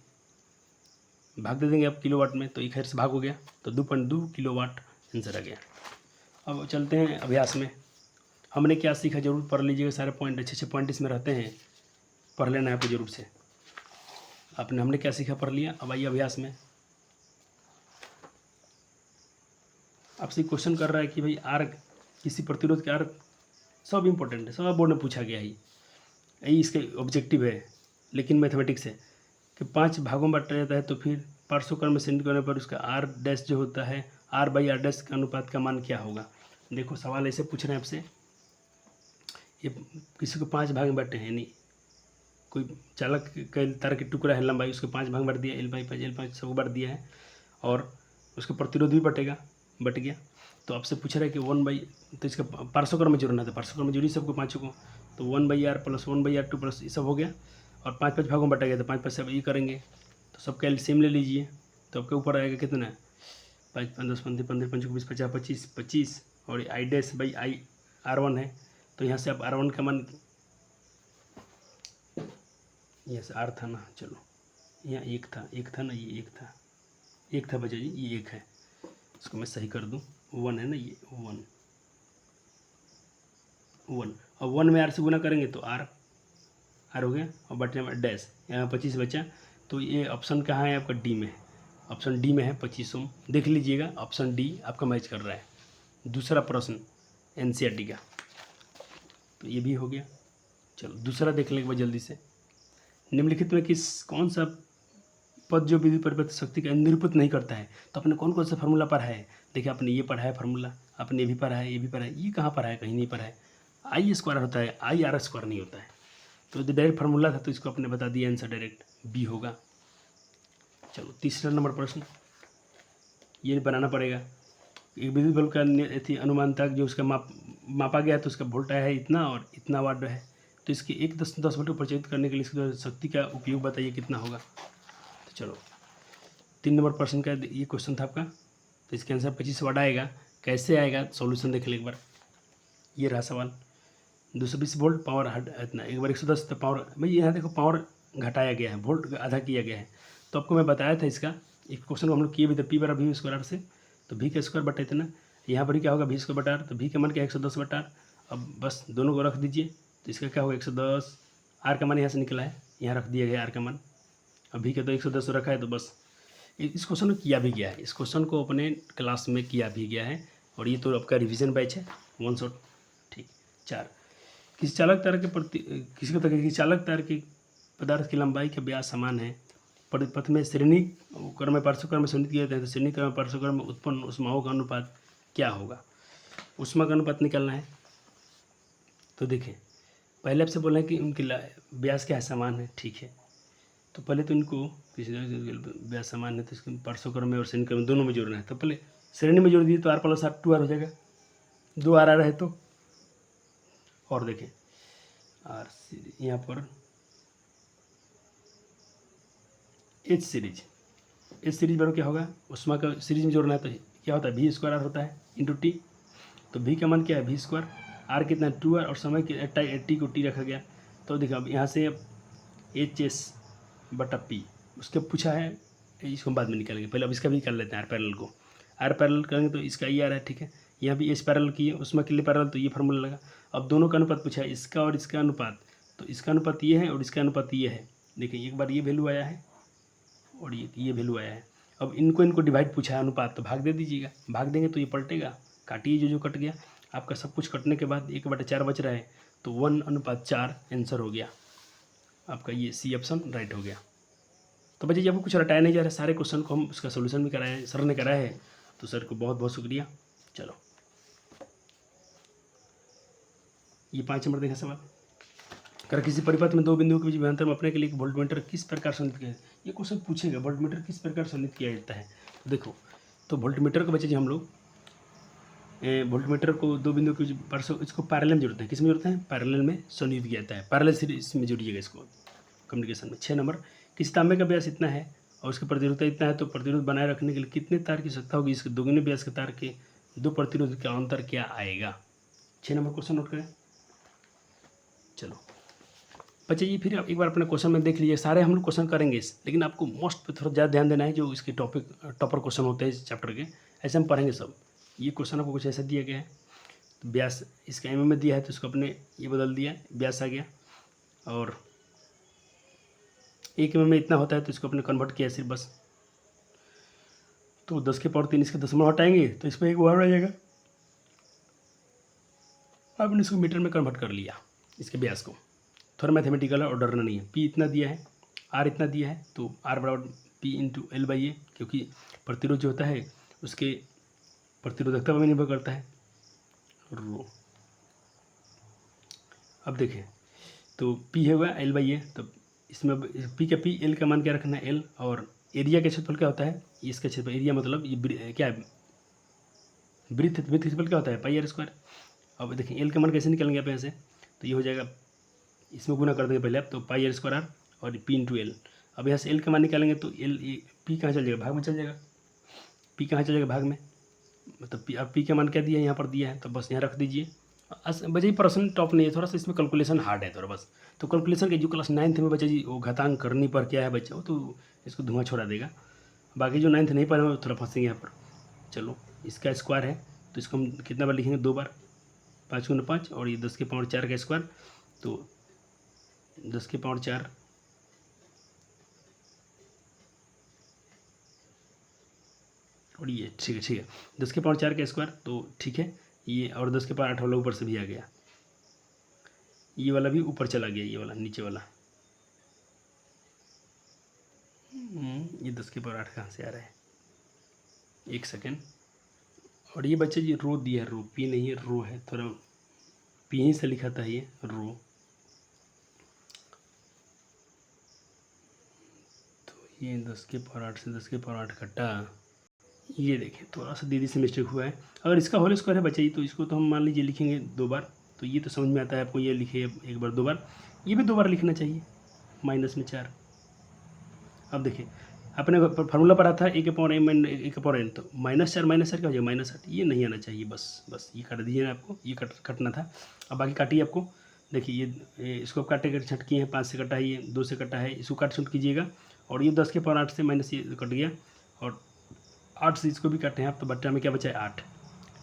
भाग दे देंगे आप किलोवाट में, तो 1000 से भाग हो गया, तो 2.2 किलोवाट आंसर आ गया। अब चलते हैं अभ्यास में। हमने क्या सीखा जरूर पढ़ लीजिएगा, सारे पॉइंट अच्छे पॉइंट इसमें रहते हैं, पढ़ लेना है आपको जरूर से। हमने क्या सीखा पढ़ लिया। अब आइए अभ्यास में। आपसे क्वेश्चन कर रहा है कि भाई आर, किसी प्रतिरोध के आर, सब इंपॉर्टेंट है, सब बोर्ड में पूछा गया है, यही इसके ऑब्जेक्टिव है, लेकिन मैथमेटिक्स है कि 5 भागों में बांटा जाता है, तो फिर पार्श्वक्रम में सेंड करने पर उसका R डैश जो होता है, R/R डैश का अनुपात का मान क्या होगा। देखो सवाल ऐसे पूछ रहे हैं आपसे, ये किसी को 5 भाग में बांटे हैं, यानी कोई चालक का तार के टुकड़ा है लंबाई, उसके 5 भाग में बांट दिया, L/5 L5 सबको बांट दिया है, और उसका प्रतिरोध भी बट गया। तो आपसे पूछ रहा है कि 1/, तो इसका पार्श्वक्रम में जोड़ना था, पार्श्वक्रम में जोड़ी सबको 5 को, तो 1/R प्लस 1/R2 प्लस ये सब हो गया, और 5 भागों में बांटा गया, तो 5 से अब ये करेंगे, तो सबका एलसीएम ले लीजिए, तो आपके ऊपर आएगा कितना, 5 5 10 15 15 5 20 50 25, और I dash by I R1 है, तो यहाँ से आप R1 का मान, यहाँ से R था ना, चलो यहाँ एक था ना, ये एक था बचा जी, ये 1 है, इसको मैं सही कर दूँ, 1 है ना, ये 1, और 1 में R से गुना करेंगे तो R हो गया, और बटने में डैश, यहाँ 25 बचा, तो ये ऑप्शन कहाँ है आपका, डी में है, ऑप्शन डी में है 25 ओम। देख लीजिएगा ऑप्शन डी आपका मैच कर रहा है। दूसरा प्रश्न एनसीईआरटी का, तो ये भी हो गया। चलो दूसरा देख लेंगे जल्दी से। निम्नलिखित में कौन सा पद जो विद्युत परिवर्तन शक्ति का निरूपित नहीं करता है, तो आपने कौन सा फार्मूला पढ़ा है। देखिए आपने ये पढ़ा है फार्मूला, आपने ये भी पढ़ा है, ये भी पढ़ा है, ये कहाँ पढ़ा है, कहीं नहीं पढ़ा है। I² होता है, IR² नहीं होता है, तो डायरेक्ट फार्मूला था, तो इसको आपने बता दिया, आंसर डायरेक्ट बी होगा। चलो तीसरा नंबर प्रश्न, ये बनाना पड़ेगा। एक विद्युत बल्ब का अनुमान था जो उसका मापा गया, तो उसका वोल्ट आया है इतना और इतना वाट है, तो इसके 10 वोल्ट को प्रचलित करने के लिए इसकी शक्ति का उपयोग बताइए कितना होगा। तो चलो 3 नंबर प्रश्न का ये क्वेश्चन था आपका, तो इसके आंसर 25 वाट आएगा। कैसे आएगा सॉल्यूशन देख ले एक बार। ये रहा सवाल, 220 वोल्ट पावर इतना, एक बार 110, तो पावर भाई यहाँ देखो पावर घटाया गया है, वोल्ट आधा किया गया है। तो आपको मैं बताया था इसका एक क्वेश्चन को हम लोग किए भी थे, P बराबर V² से, तो V का स्क्वायर बटा इतना, यहाँ पर क्या होगा V² बटा R, तो V का मान क्या 110 बटा R। अब बस दोनों को रख दीजिए, तो इसका क्या होगा 110, R का मान यहाँ से निकला है, यहाँ रख दिया गया R का मान, अब V का तो 110 रखा है, तो बस इस क्वेश्चन को किया भी गया है, इस क्वेश्चन को अपने क्लास में किया भी गया है, और ये तो आपका रिविजन बैच है, 1 शॉट। ठीक। 4, किसी चालक तार की पदार्थ की लंबाई के व्यास समान है, पथ में श्रेणी क्रम में पार्श्वक्रम में संबंधित किया जाता है, तो श्रेणी क्रम में पार्श्वक्रम में उत्पन्न ऊष्माओं का अनुपात क्या होगा। ऊष्मा का अनुपात निकालना है। तो देखिए पहले आपसे बोला है कि उनकी व्यास क्या है, समान है, ठीक है। तो पहले तो इनको व्यास समान है तो इसको पार्श्वक्रम में और श्रेणी क्रम में दोनों में जोड़ना है। तो पहले श्रेणी में जोड़ दिए तो R + R 2R हो जाएगा, 2R आ रहा है तो। और देखें R यहाँ पर H सीरीज बराबर क्या होगा, ऊष्मा का सीरीज में जोड़ना है तो क्या होता है V² R होता है इंटू टी। तो V का मान क्या है V², R कितना 2R और समय टी को टी रखा गया। तो देखो अब यहाँ से HS/P उसके पूछा है, इसको बाद में निकालेंगे, पहले अब इसका भी कर लेते हैं। R पैरेलल करेंगे तो इसका ये आ रहा है, ठीक है। यहाँ भी H पैरेलल किए, उसमें के लिए पैरेलल, तो ये फार्मूला लगा। अब दोनों का अनुपात पूछा है, इसका और इसका अनुपात, तो इसका अनुपात ये है और इसका अनुपात ये है। देखिए एक बार ये वैल्यू आया है और ये वैल्यू आया है। अब इनको डिवाइड पूछा है अनुपात, तो भाग दे दीजिएगा, भाग देंगे तो ये पलटेगा, काटिए जो कट गया। आपका सब कुछ कटने के बाद 1/4 बच रहा है, तो 1/4 आंसर हो गया आपका, ये सी ऑप्शन राइट हो गया। तो बच्चे आपको कुछ रटाया नहीं जा रहा है, सारे क्वेश्चन को हम उसका सोल्यूशन भी कराए हैं, सर ने कराया है, तो सर को बहुत बहुत शुक्रिया। चलो ये 5 नंबर देखा सवाल, अगर किसी परिपथ में दो बिंदुओं के बीच विभवांतर मापने के लिए एक वोल्टमीटर किस प्रकार संचालित किया है। ये क्वेश्चन पूछेगा वोल्टमीटर किस प्रकार संचालित किया जाता है। देखो तो वोल्टमीटर को बच्चे जी हम लोग वोल्टमीटर को दो बिंदुओं के इसको पैरेलल में जोड़ते हैं। किस में जोड़ते हैं, पैरेलल में संयुक्त किया जाता है, पैरेलल सीरीज में जोड़िएगा इसको कम्युनिकेशन में। 6 नंबर, किसी तांबे का व्यास इतना है और उसकी प्रतिरोधकता इतना है, तो प्रतिरोध बनाए रखने के लिए कितने तार की आवश्यकता होगी। इसके दोगुने व्यास के तार के दो प्रतिरोध का अंतर क्या आएगा। 6 नंबर क्वेश्चन नोट करें। चलो बच्चे जी फिर एक बार अपने क्वेश्चन में देख लीजिए, सारे हम लोग क्वेश्चन करेंगे लेकिन आपको मोस्ट पे थोड़ा ज़्यादा ध्यान देना है, जो इसके टॉपर क्वेश्चन होते हैं इस चैप्टर के, ऐसे हम पढ़ेंगे सब। ये क्वेश्चन आपको कुछ ऐसा दिया गया है, तो व्यास इसका एम में दिया है तो इसको अपने ये बदल दिया, व्यास आ गया, और 1 में इतना होता है तो इसको अपने कन्वर्ट किया सिर्फ बस। तो 10⁻³ इसके दशमलव हटाएंगे तो इसमें एक और आ जाएगा, आपने इसको मीटर में कन्वर्ट कर लिया इसके व्यास को। थोड़ा मैथमेटिकल और डरना नहीं है। P इतना दिया है, R इतना दिया है, तो R बराबर P इंटू L/A, क्योंकि प्रतिरोध जो होता है उसके प्रतिरोधकता पर भी निर्भर करता है रो। अब देखें तो P है हुआ L/A, तो इसमें P का P, L का मान क्या रखना है L, और एरिया का क्षेत्रफल क्या होता है, इसका क्षेत्रफल, एरिया मतलब ये क्या है, वृत्त क्षेत्रफल क्या होता है πr²। अब देखें L का मान कैसे निकलेंगे आप यहाँ से, तो ये हो जाएगा, इसमें गुना कर देंगे पहले आप, तो πr² और P इंटू L। अब यहाँ से L का मान निकालेंगे तो P कहाँ चल जाएगा, भाग में चल जाएगा, P कहाँ चल जाएगा, भाग में, मतलब अब P का मान क्या दिया है, यहाँ पर दिया है, तो बस यहाँ रख दीजिए। बच्चे जी प्रश्न टॉप नहीं है, थोड़ा सा इसमें कैलकुलेशन हार्ड है थोड़ा बस। तो कैलकुलेशन के जो क्लास 9th में बच्चे जी वो घातांक करनी पर क्या है बच्चा, वो तो इसको धुआं छोड़ा देगा। बाकी जो 9th नहीं पढ़े वो थोड़ा फंसेंगे यहाँ पर। चलो इसका स्क्वायर है तो इसको हम कितना बार लिखेंगे, 2 बार, 5 × 5, और ये 10⁻4 का स्क्वायर, तो 10⁻4 और ये ठीक है 10⁻4 का स्क्वायर, तो ठीक है ये, और 10⁻8 वाला ऊपर से भी आ गया, ये वाला भी ऊपर चला गया, ये वाला नीचे वाला, ये 10⁻8 कहाँ से आ रहा है, एक सेकेंड। और ये बच्चे जी रो दिया है, रो P नहीं है, रो है, थोड़ा P ही से लिखा था ये रो, तो ये 10⁻8 से 10⁻8 घटा, ये देखें थोड़ा सा दीदी से मिस्टेक हुआ है। अगर इसका होल स्क्वायर है बच्चे तो इसको तो हम मान लीजिए लिखेंगे 2 बार, तो ये तो समझ में आता है आपको, ये लिखे 1 बार 2 बार, ये भी 2 बार लिखना चाहिए, -4। अब देखिए अपने फार्मूला पढ़ा था a/m (1/n), तो -4 क्या हो जाएगा, -8, ये नहीं आना चाहिए, बस ये काट दीजिए आपको, ये कटना था। अब बाकी काटिए आपको, देखिए ये इसको आप काटे कर छट किए हैं, 5 से कटा है, ये 2 से कटा है, इसको काट छुट कीजिएगा, और ये 10⁻8 से माइनस ये कट गया, और 8 से इसको भी काटे हैं आप, तो बच्चा में क्या बचा है 8।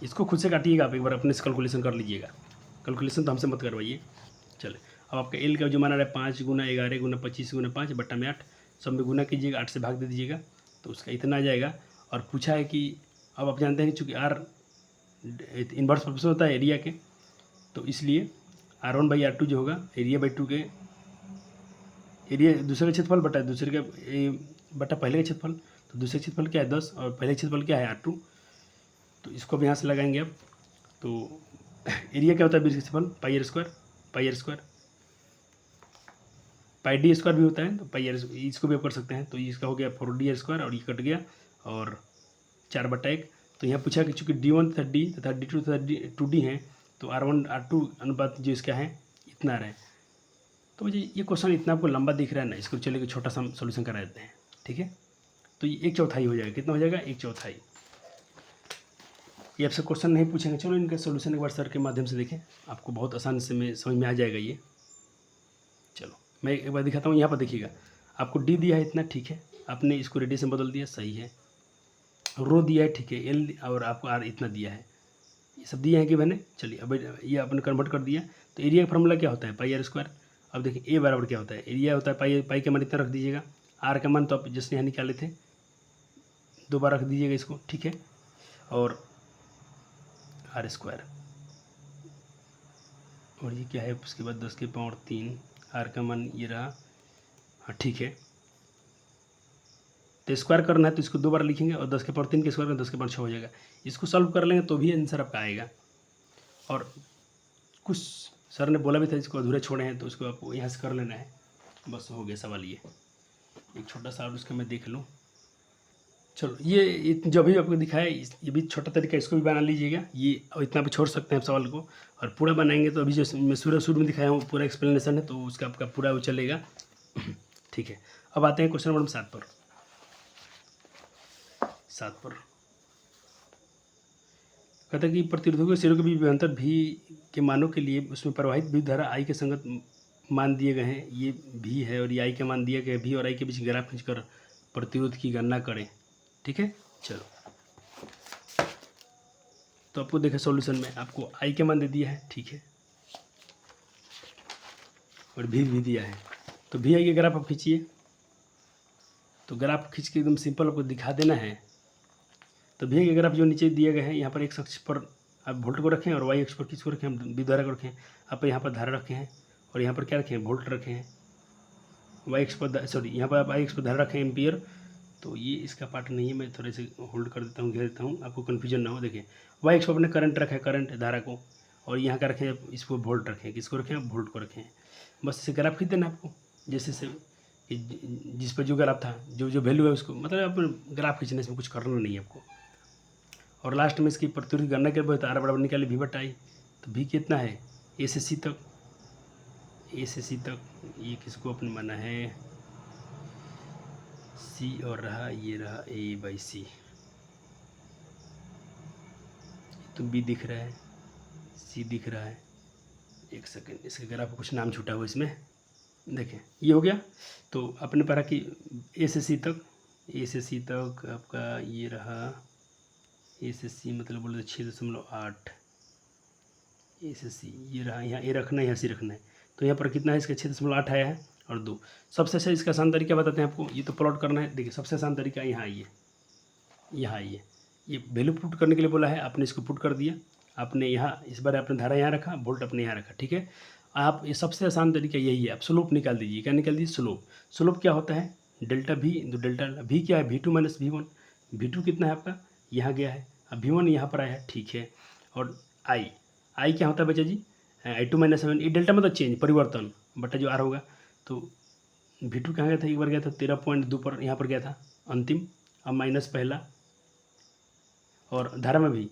इसको खुद से काटिएगा आप, एक बार अपने से कैलकुलेशन कर लीजिएगा, कैलकुलेशन तो हमसे मत करवाइए। चले अब आपका L का जो मान आ रहा है 5 × 11 × 25 × 5 बट्टा में 8, सब में गुना कीजिएगा, 8 से भाग दे दीजिएगा, तो उसका इतना आ जाएगा। और पूछा है कि अब आप जानते हैं चूँकि R इन्वर्स प्रोपोर्शनल होता है एरिया के, तो इसलिए R1/R2 जो होगा एरिया/2 के, एरिया दूसरे का क्षेत्रफल बटा दूसरे का बटा पहले का क्षेत्रफल, तो दूसरे क्षेत्रफल क्या है 10 और पहले क्षेत्रफल क्या है R2, तो इसको अब यहाँ से लगाएंगे अब, तो एरिया क्या होता है base simple pi r square, pi d square भी होता है, तो पाई आर इसको भी आप कर सकते हैं। तो इसका हो गया 4d स्क्वायर और ये कट गया और 4/1। तो यहाँ पूछा कि चूँकि d1 तथा d तथा d2 तथा 2d हैं, तो r1 r2 अनुपात जो इसका है इतना आ रहा है। तो मुझे ये क्वेश्चन इतना आपको लंबा दिख रहा है ना, इसको चलिए छोटा सा सोल्यूशन करा देते हैं, ठीक है। तो ये 1/4 हो जाएगा, कितना हो जाएगा 1/4। ये आपसे क्वेश्चन नहीं पूछेंगे, चलो इनका सोल्यूशन एक बार सर के माध्यम से देखें, आपको बहुत आसानी से में समझ में आ जाएगा ये। चलो मैं एक बार दिखाता हूँ, यहाँ पर देखिएगा आपको डी दिया है इतना, ठीक है, आपने इसको रेडियस में बदल दिया, सही है। रो दिया है, ठीक है, एल और आपको आर इतना दिया है, ये सब दिए हैं कि मैंने। चलिए अब ये आपने कन्वर्ट कर दिया। तो एरिया का फॉर्मूला क्या होता है पाई आर स्क्वायर। अब देखिए ए बराबर क्या होता है, एरिया होता है पाई का मान इतना रख दीजिएगा, आर का मान तो आप जैसे यहाँ निकाले थे 2 बार रख दीजिएगा इसको, ठीक है, और आर स्क्वायर और ये क्या है उसके बाद 10 की पावर 3, आर का मान ये रहा, हाँ ठीक है। तो स्क्वायर करना है तो इसको 2 बार लिखेंगे और 10 के पावर 3 के स्क्वायर में 10 के पावर 6 हो जाएगा। इसको सॉल्व कर लेंगे तो भी आंसर आपका आएगा। और कुछ सर ने बोला भी था इसको अधूरे छोड़े हैं, तो उसको आपको यहाँ से कर लेना है, बस हो गया सवाल। ये एक छोटा सा और उसका मैं देख लूँ। चलो ये जो भी आपको दिखाया ये भी छोटा तरीका, इसको भी बना लीजिएगा। ये इतना भी छोड़ सकते हैं आप सवाल को, और पूरा बनाएंगे तो अभी जो मैं शुरू में दिखाया हूँ पूरा एक्सप्लेनेशन है, तो उसका आपका पूरा वो चलेगा। ठीक है, अब आते हैं क्वेश्चन नंबर 7 पर। 7 पर कहता है कि प्रतिरोधकों के सिरों के बीच विभवांतर भी के मानों के लिए उसमें प्रवाहित विद्युत धारा आई के संगत मान दिए गए हैं। ये भी है और ये आई का मान दिया गया, भी और आई के बीच ग्राफ खींचकर प्रतिरोध की गणना करें, ठीक है। चलो तो आपको देखें सॉल्यूशन में आपको आई के मान दे दिया है, ठीक है, और भी दिया है। तो भी आई के ग्राफ आप खींचिए। तो ग्राफ खींच के एकदम सिंपल आपको दिखा देना है। तो भी आई के ग्राफ जो नीचे दिए गए हैं, यहाँ पर एक्स अक्ष पर आप वोल्ट को रखें और वाई अक्ष पर किसको रखें, हम विद्युत धारा को रखें। आप यहाँ पर धारा रखे हैं और यहाँ पर क्या रखें, वोल्ट रखे हैं। वाई अक्ष पर सॉरी यहाँ पर आप आई अक्ष पर धारा रखें एम्पियर। तो ये इसका पार्ट नहीं है, मैं थोड़े से होल्ड कर देता हूँ, घेर देता हूँ, आपको कन्फ्यूजन ना हो। देखिए वाई अक्ष पर अपने करंट रखा है, करंट धारा को, और यहाँ का रखें इसको वोल्ट रखें, किसको रखें, वोल्ट को रखें। बस इसे ग्राफ खींच देना आपको, जैसे जिस पर जो ग्राफ था, जो वैल्यू है उसको, मतलब आप ग्राफ खींचने से कुछ करना नहीं है आपको। और लास्ट में इसकी प्रतिरोध गणना के बाद आर बराबर निकाले v/i। तो v कितना है, ए से सी तक, ए से सी तक, ये किसको अपने माना है सी, और रहा ये रहा a/c। तो b दिख रहा है, c दिख रहा है। एक सेकेंड, इसके अगर आपको कुछ नाम छूटा हुआ इसमें देखें, ये हो गया। तो अपने पढ़ा कि ए से सी तक, ए से सी तक आपका ये रहा, ए से सी मतलब बोले 6.8, ए से सी ये रहा, यहाँ ए रखना है, यहाँ सी रखना है। तो यहाँ पर कितना है इसका 6.8 आया है और 2। सबसे अच्छा इसका आसान तरीका बताते हैं आपको, ये तो प्लॉट करना है। देखिए सबसे आसान तरीका यहाँ आइए, यहाँ आइए, ये वैल्यू पुट करने के लिए बोला है, आपने इसको पुट कर दिया। आपने यहाँ इस बार आपने धारा यहाँ रखा, वोल्ट अपने यहाँ रखा, ठीक है। आप ये सबसे आसान तरीका यही है, आप स्लोप निकाल दीजिए। क्या निकाल दीजिए, स्लोप। स्लोप क्या होता है, डेल्टा भी, तो डेल्टा भी क्या है, V2 माइनस V1। V2 कितना है आपका, यहाँ गया है, अब V1 यहाँ पर आया है, ठीक है। और आई क्या होता है बच्चा जी, I2 माइनस I1। ये डेल्टा मतलब चेंज, परिवर्तन, बटा जो आर होगा। तो V2 कहाँ गया था, एक बार गया था 13.2 पर, यहाँ पर गया था अंतिम, अब माइनस पहला। और धारा में भी,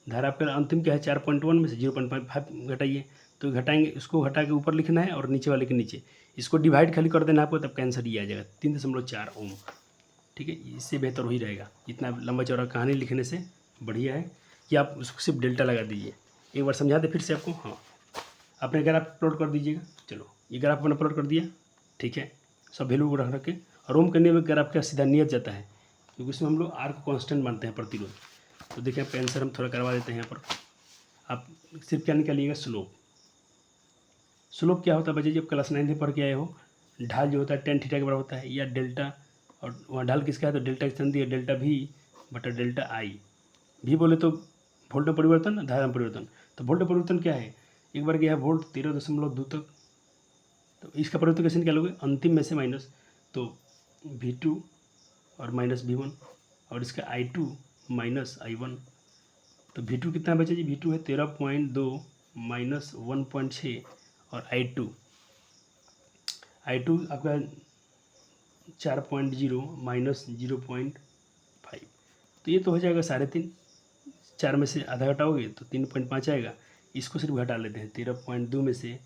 धारा आपका अंतिम क्या है 4.1 में से 0.5 घटाइए। तो घटाएंगे, इसको घटा के ऊपर लिखना है और नीचे वाले के नीचे, इसको डिवाइड खाली कर देना आपको, तब का आंसर ये आ जाएगा 3.4 ओम, ठीक है। इससे बेहतर हो ही रहेगा, इतना लंबा चौड़ा कहानी लिखने से बढ़िया है कि आप उसको सिर्फ डेल्टा लगा दीजिए। एक बार समझा दे फिर से आपको, हाँ अपने ग्राफ प्लॉट कर दीजिएगा। चलो ये ग्राफ अपना प्लॉट कर दिया, ठीक है, सब वैल्यू को रख के। और ओम करने में ग्राफ का सीधा नियत जाता है, क्योंकि उसमें हम लोग आर को कांस्टेंट मानते हैं, प्रतिरोध। तो देखिए आपका आंसर हम थोड़ा करवा देते हैं यहाँ पर। आप सिर्फ क्या निकालिएगा, स्लोप। स्लोप क्या होता है बच्चे, जब क्लास 9 में पढ़ के आए हो, ढाल जो होता है tan थीटा के बराबर होता है, या डेल्टा, और वहाँ ढाल किसका है, तो डेल्टा की संधि है, डेल्टा भी बटा डेल्टा आई। भी बोले तो वोल्ट में परिवर्तन, धारा में परिवर्तन। तो वोल्ट में परिवर्तन क्या है, एक बार गया है वोल्ट 13.2 तक, तो इसका परिवर्तन कैसे निकालोगे, अंतिम में से माइनस, तो V2 और माइनस V1, और इसका I2 माइनस I1, तो V2 कितना बचा जी, V2 है 13.2 माइनस 1.6 और I2 आपका 4.0 माइनस 0.5। तो ये तो हो जाएगा 3.5। 4 में से आधा घटाओगे तो 3.5 आएगा। इसको सिर्फ घटा लेते हैं, 13.2 में से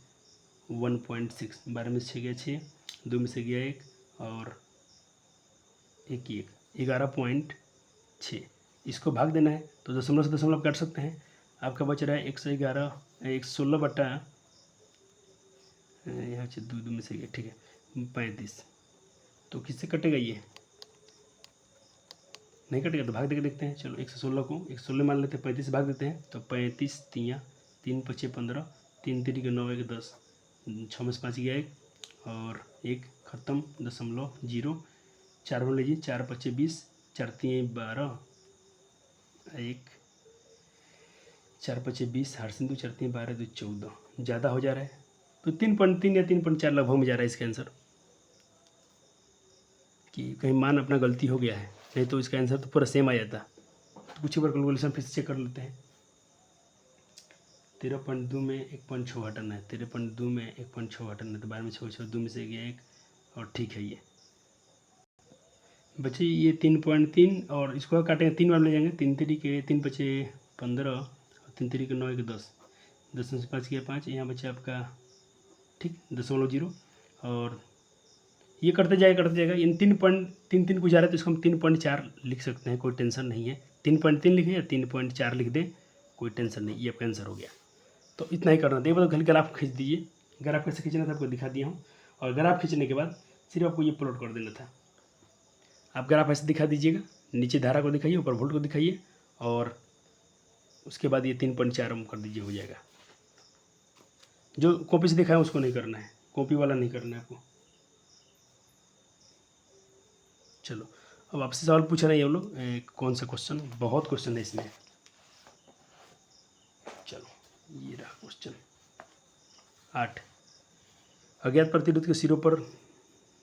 1.6, 12 में से 6 गया 6, 2 में से गया 1 और 1 11.6। इसको भाग देना है तो दशमलव से दशमलव काट सकते हैं। आपका बच रहा है 111, 116 बटा यहाँ से 2 में से गया, ठीक है 35। तो किससे कटेगा, ये नहीं कटेगा तो भाग देके देखते हैं। चलो 116 को 116 मान लेते हैं, 35 से भाग देते हैं तो 35 तियाँ 3 पचे 15, 3 3 के 9 1 10, 6 में से 5 गया 1 और 1 ख़त्म, 0.0। 4 में लीजिए, 4 पचे 20, 4 3 12, 1 4 पचे 20, हार सिंधु 4 3 12 2 14, ज़्यादा हो जा रहा है तो 3.3 या 3.4 लगभग में जा रहा है इसका आंसर, कि कहीं मान अपना गलती हो गया है, नहीं तो इसका आंसर तो पूरा सेम आ जाता। तो कुछ बार कैलकुलेशन फिर से चेक कर लेते हैं। 13.2 में 1.6 हटाना है, 13.2 में 1.6 हटाना है तो 12 में 6 2 में से गया 1 और ठीक है। ये बच्चे ये 3.3 और इसको काटेंगे 3 बार ले जाएंगे, 3 3 के 3 बचे 15 और 3 3 के 9 1 10, 10 में से 5 गया 5, यहाँ बचा आपका ठीक 0.0 और ये करते जाएगा। इन 3.33 को जा रहा है तो इसको हम 3.4 लिख सकते हैं, कोई टेंशन नहीं है। 3.3 लिखें या 3.4 लिख दें, कोई टेंशन नहीं, ये आपका आंसर हो गया। तो इतना ही करना था। एक बार खाली ग्राफ खींच दीजिए, ग्राफ कैसे खींचना था आपको दिखा दिया हूँ। और ग्राफ खींचने के बाद सिर्फ आपको ये प्लॉट कर देना था। आप ग्राफ ऐसे दिखा दीजिएगा, नीचे धारा को दिखाइए, ऊपर वोल्ट को दिखाइए और उसके बाद ये 3.4 कर दीजिए, हो जाएगा। जो कॉपी से दिखाया उसको नहीं करना है, कॉपी वाला नहीं करना है आपको। चलो अब आपसे सवाल पूछ रहे हैं ये लोग, कौन सा क्वेश्चन, बहुत क्वेश्चन है इसमें। चलो ये रहा क्वेश्चन 8। अज्ञात प्रतिरोध के सिरों पर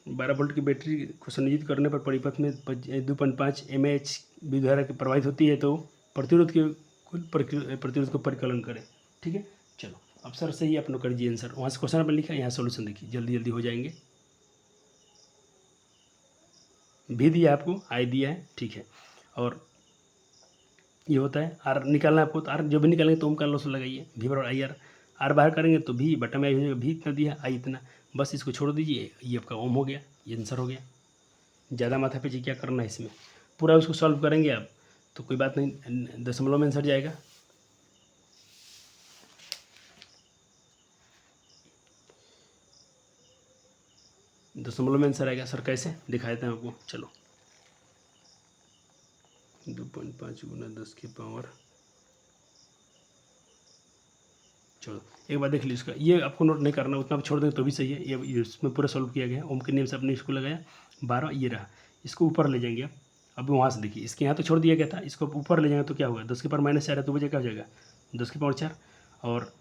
12 वोल्ट की बैटरी को संयोजित करने पर परिपथ में 2.5 mAh विद्युत धारा की प्रवाहित होती है, तो प्रतिरोध के कुल प्रतिरोध को परिकलन करें। ठीक है, चलो अब सर से ही आप लोग कर दीजिए आंसर। वहाँ से क्वेश्चन आपने लिखा, यहाँ सोल्यूशन देखिए, जल्दी जल्दी हो जाएंगे। भी दिया आपको, आई दिया है, ठीक है। और ये होता है आर निकालना है आपको, तो आर जो भी निकालेंगे तो ओम का लॉस लगाइए, भी बराबर आई आर। आर बाहर करेंगे तो भी बटा में आई हो जाएगा, भी इतना दिया आई इतना, बस इसको छोड़ दीजिए, ये आपका ओम हो गया, ये आंसर हो गया। ज़्यादा माथा पीछे क्या करना है इसमें, पूरा उसको सॉल्व करेंगे आप तो कोई बात नहीं, दशमलव में आंसर जाएगा। दशमलव में आंसर आएगा। सर कैसे दिखाए थे आपको, चलो 2.5 गुना 10 की पावर, चलो एक बार देख लीजिए इसका, ये आपको नोट नहीं करना, उतना आप छोड़ देंगे तो भी सही है। ये इसमें पूरा सॉल्व किया गया, ओम के नियम से आपने इसको लगाया 12, ये रहा। इसको ऊपर ले जाएंगे आप, अब वहाँ से देखिए, इसके यहाँ तो छोड़ दिया गया था, इसको ऊपर ले जाएंगे तो क्या होगा, 10 के पावर -4 है तो वजह क्या हो जाएगा 10 के पावर 4 और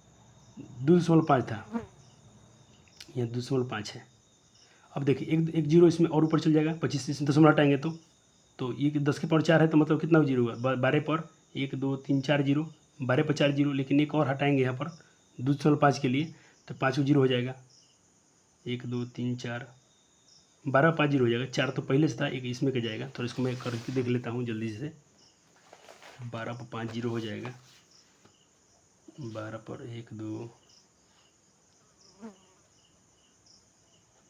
2.5 था, यहाँ 2.5 है। अब देखिए एक जीरो इसमें और ऊपर चल जाएगा, 25 इसमें दशमलव हटाएंगे तो ये 10 के पावर 4 है तो मतलब कितना जीरो हुआ, 12 पर 1 2 3 4 जीरो, 12 पर 4 जीरो, लेकिन एक और हटाएंगे यहाँ पर 2.5 के लिए तो 5 जीरो हो जाएगा, 1 2 3 4, 12 5 जीरो हो जाएगा। 4 तो पहले से था, एक इसमें का जाएगा, तो इसको मैं करके देख लेता हूँ जल्दी से। 12 पर 5 जीरो हो जाएगा, 12 पर 1 2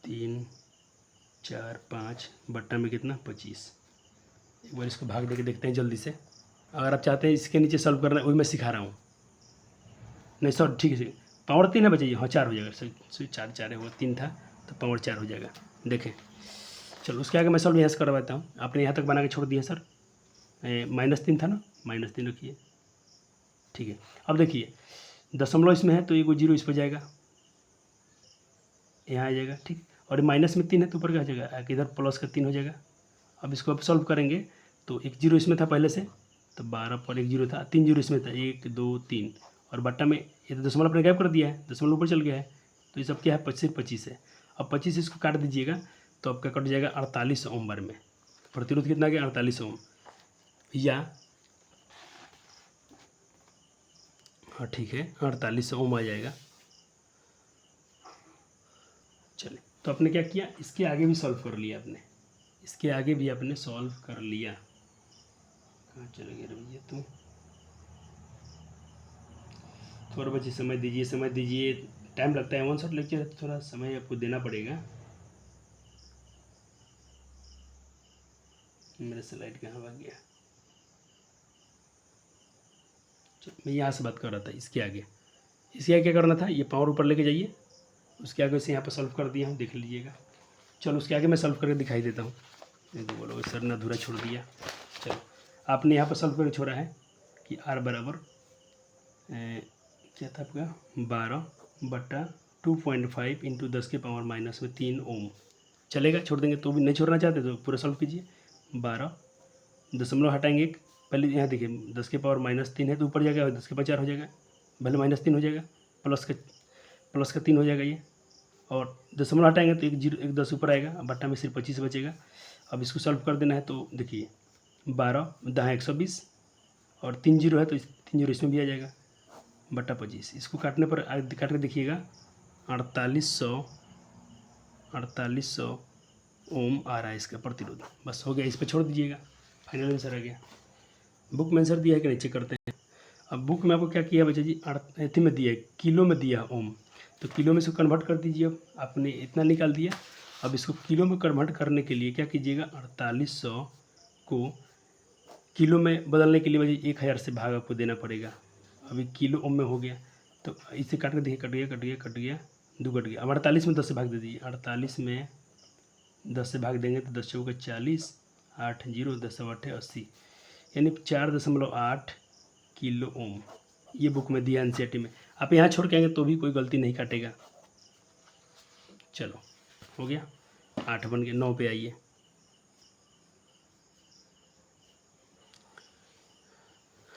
3 4 5 बट्टा में कितना 25। एक बार इसको भाग देके देखते हैं जल्दी से। अगर आप चाहते हैं इसके नीचे सॉल्व करना है, वही मैं सिखा रहा हूँ। नहीं सर ठीक है, पावर 3 है बचाइए, हाँ 4 हो जाएगा सर, 4 है वो 3 था तो पावर 4 हो जाएगा। देखें चलो उसके आगे मैं सॉल्व यहाँ से करवाता हूँ। आपने यहाँ तक बना के छोड़ दिया सर, -3 था ना, -3 रखिए, ठीक है। अब देखिए दशमलव इसमें है तो एक जीरो इस पर जाएगा, यहाँ आ जाएगा, ठीक। और माइनस में 3 है तो ऊपर क्या हो जाएगा, इधर प्लस का 3 हो जाएगा। अब इसको अब सॉल्व करेंगे तो एक जीरो इसमें था पहले से, तो 12 पर 1 जीरो था, 3 जीरो इसमें था, 1 2 3 और बट्टा में ये तो दशमलव अपने गैप कर दिया है, दशमलव ऊपर चल गया है, तो ये सब क्या है 25 है। अब 25 इसको काट दीजिएगा तो आपका कट जाएगा 48 ओम बार में। प्रतिरोध कितना आ गया 48 ओम, या हाँ ठीक है, 4800 ओम आ जाएगा। चलिए, तो आपने क्या किया, इसके आगे भी सॉल्व कर लिया आपने, इसके आगे भी आपने सॉल्व कर लिया। कहाँ चले गए भैया तुम, थोड़ा बच्चे समय दीजिए, समय दीजिए, टाइम लगता है वन शॉट लेक्चर, थोड़ा समय आपको देना पड़ेगा। मेरा स्लाइड कहाँ भाग गया, मैं यहाँ से बात कर रहा था, इसके आगे, इसके आगे क्या करना था, ये पावर ऊपर लेके जाइए, उसके आगे से यहाँ पर सॉल्व कर दिया हूँ, देख लीजिएगा। चलो उसके आगे मैं सॉल्व करके दिखाई देता हूँ, नहीं तो बोलोगे सर ने अधूरा छोड़ दिया। चलो, आपने यहाँ पर सॉल्व करके छोड़ा है कि आर बराबर क्या था आपका 12/2.5 इंटू 10⁻³ चलेगा, छोड़ देंगे तो भी, नहीं छोड़ना चाहते तो पूरा सॉल्व कीजिए। 12 दशमलव हटाएंगे एक, पहले यहाँ देखिए 10⁻³ है तो ऊपर जाएगा, 10⁻4 हो जाएगा, भले -3 हो जाएगा, प्लस का 3 हो जाएगा ये, और दशमलव हटाएंगे तो एक 0 एक 10 ऊपर आएगा, बट्टा में सिर्फ 25 बचेगा। अब इसको सॉल्व कर देना है तो देखिए 12 10 120 और 3 0 है तो 3 0 इसमें भी आ जाएगा, बट्टा 25। इसको काटने पर काट के देखिएगा 4800 ओम आ रहा है इसका प्रतिरोध। बस हो गया, इस पर छोड़ दीजिएगा, फाइनल आंसर आ गया। बुक में आंसर दिया है कि नहीं, चेक करते हैं। अब बुक में आपको क्या किया बच्चा जी, अथी में दिया है, किलो में दिया है ओम, तो किलो में इसको कन्वर्ट कर दीजिए। अब आपने इतना निकाल दिया, अब इसको किलो में कन्वर्ट करने के लिए क्या कीजिएगा, 4800 को किलो में बदलने के लिए भाई 1000 से भाग आपको देना पड़ेगा। अभी किलो ओम में हो गया, तो इसे काट के देखिए, कट गया कट गया कट गया, 2 कट गया। अब 48 में 10 से भाग दे दीजिए, 48 में 10 से भाग देंगे तो 10 चौका 40, 8 0 10 8 80, यानी 4.8 किलो ओम। ये बुक में दिया एनसीईआरटी में, आप यहाँ छोड़ के आएंगे तो भी कोई गलती नहीं काटेगा। चलो हो गया, 8 बन गया, 9 पे आइए।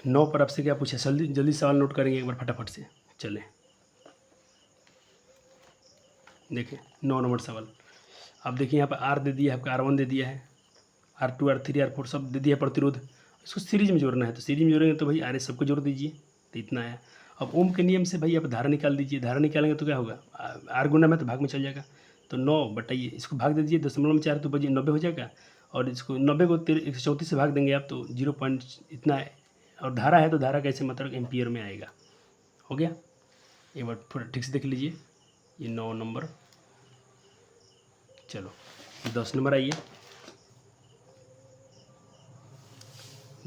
नौ पर आपसे क्या पूछा, जल्दी जल्दी सवाल नोट करेंगे एक बार फटाफट से। चले देखिए 9 नंबर सवाल, अब देखिए यहाँ पर आर दे दिया है आपका, R1 दे दिया है, R2 R3 R4 सब दे दिया प्रतिरोध, इसको सीरीज में जोड़ना है, तो सीरीज में जोड़ेंगे तो भाई आर सबको जोड़ दीजिए, तो इतना आया। अब ओम के नियम से भाई आप धारा निकाल दीजिए, धारा निकालेंगे तो क्या होगा, आर गुना में तो भाग में चल जाएगा, तो 9 बटाइए, इसको भाग दे दीजिए, 0.4 तो बजे 90 हो जाएगा, और इसको 90 को 134 से भाग देंगे आप तो 0 पॉइंट इतना है, और धारा है तो धारा कैसे मतलब एम्पियर में आएगा। हो गया, एक बार थोड़ा ठीक से देख लीजिए, ये 9 नंबर। चलो 10 नंबर आइए,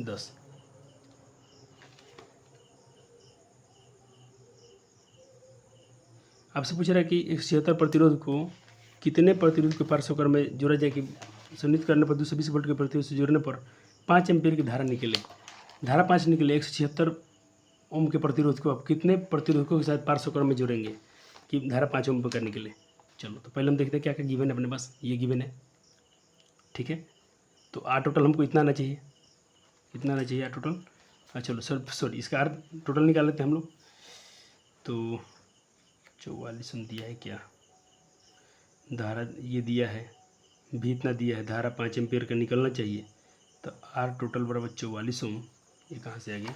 10 आपसे पूछ रहा है कि 176 प्रतिरोध को कितने प्रतिरोध के पार होकर में जोड़ा जाए कि सुनिश्चित करने पर 220 वोल्ट के प्रतिरोध से जोड़ने पर 5 एम्पीयर की धारा निकले। धारा 5 निकले, 176 ओम के प्रतिरोध को आप कितने प्रतिरोधकों के साथ पार्श्व क्रम में जोड़ेंगे कि धारा 5 ओम पर निकले। चलो तो पहले हम देखते हैं क्या क्या गिवन है अपने पास, ये गिवन है, ठीक है। तो आर टोटल हमको इतना आना चाहिए, कितना आना चाहिए आर टोटल, चलो सॉरी इसका आर टोटल निकाल लेते हैं हम लोग। तो 44 में दिया है क्या, धारा ये दिया है, भी इतना दिया है, धारा 5 एम्पियर का निकलना चाहिए, तो आर टोटल बराबर 44 ओम। ये कहाँ से आ गया,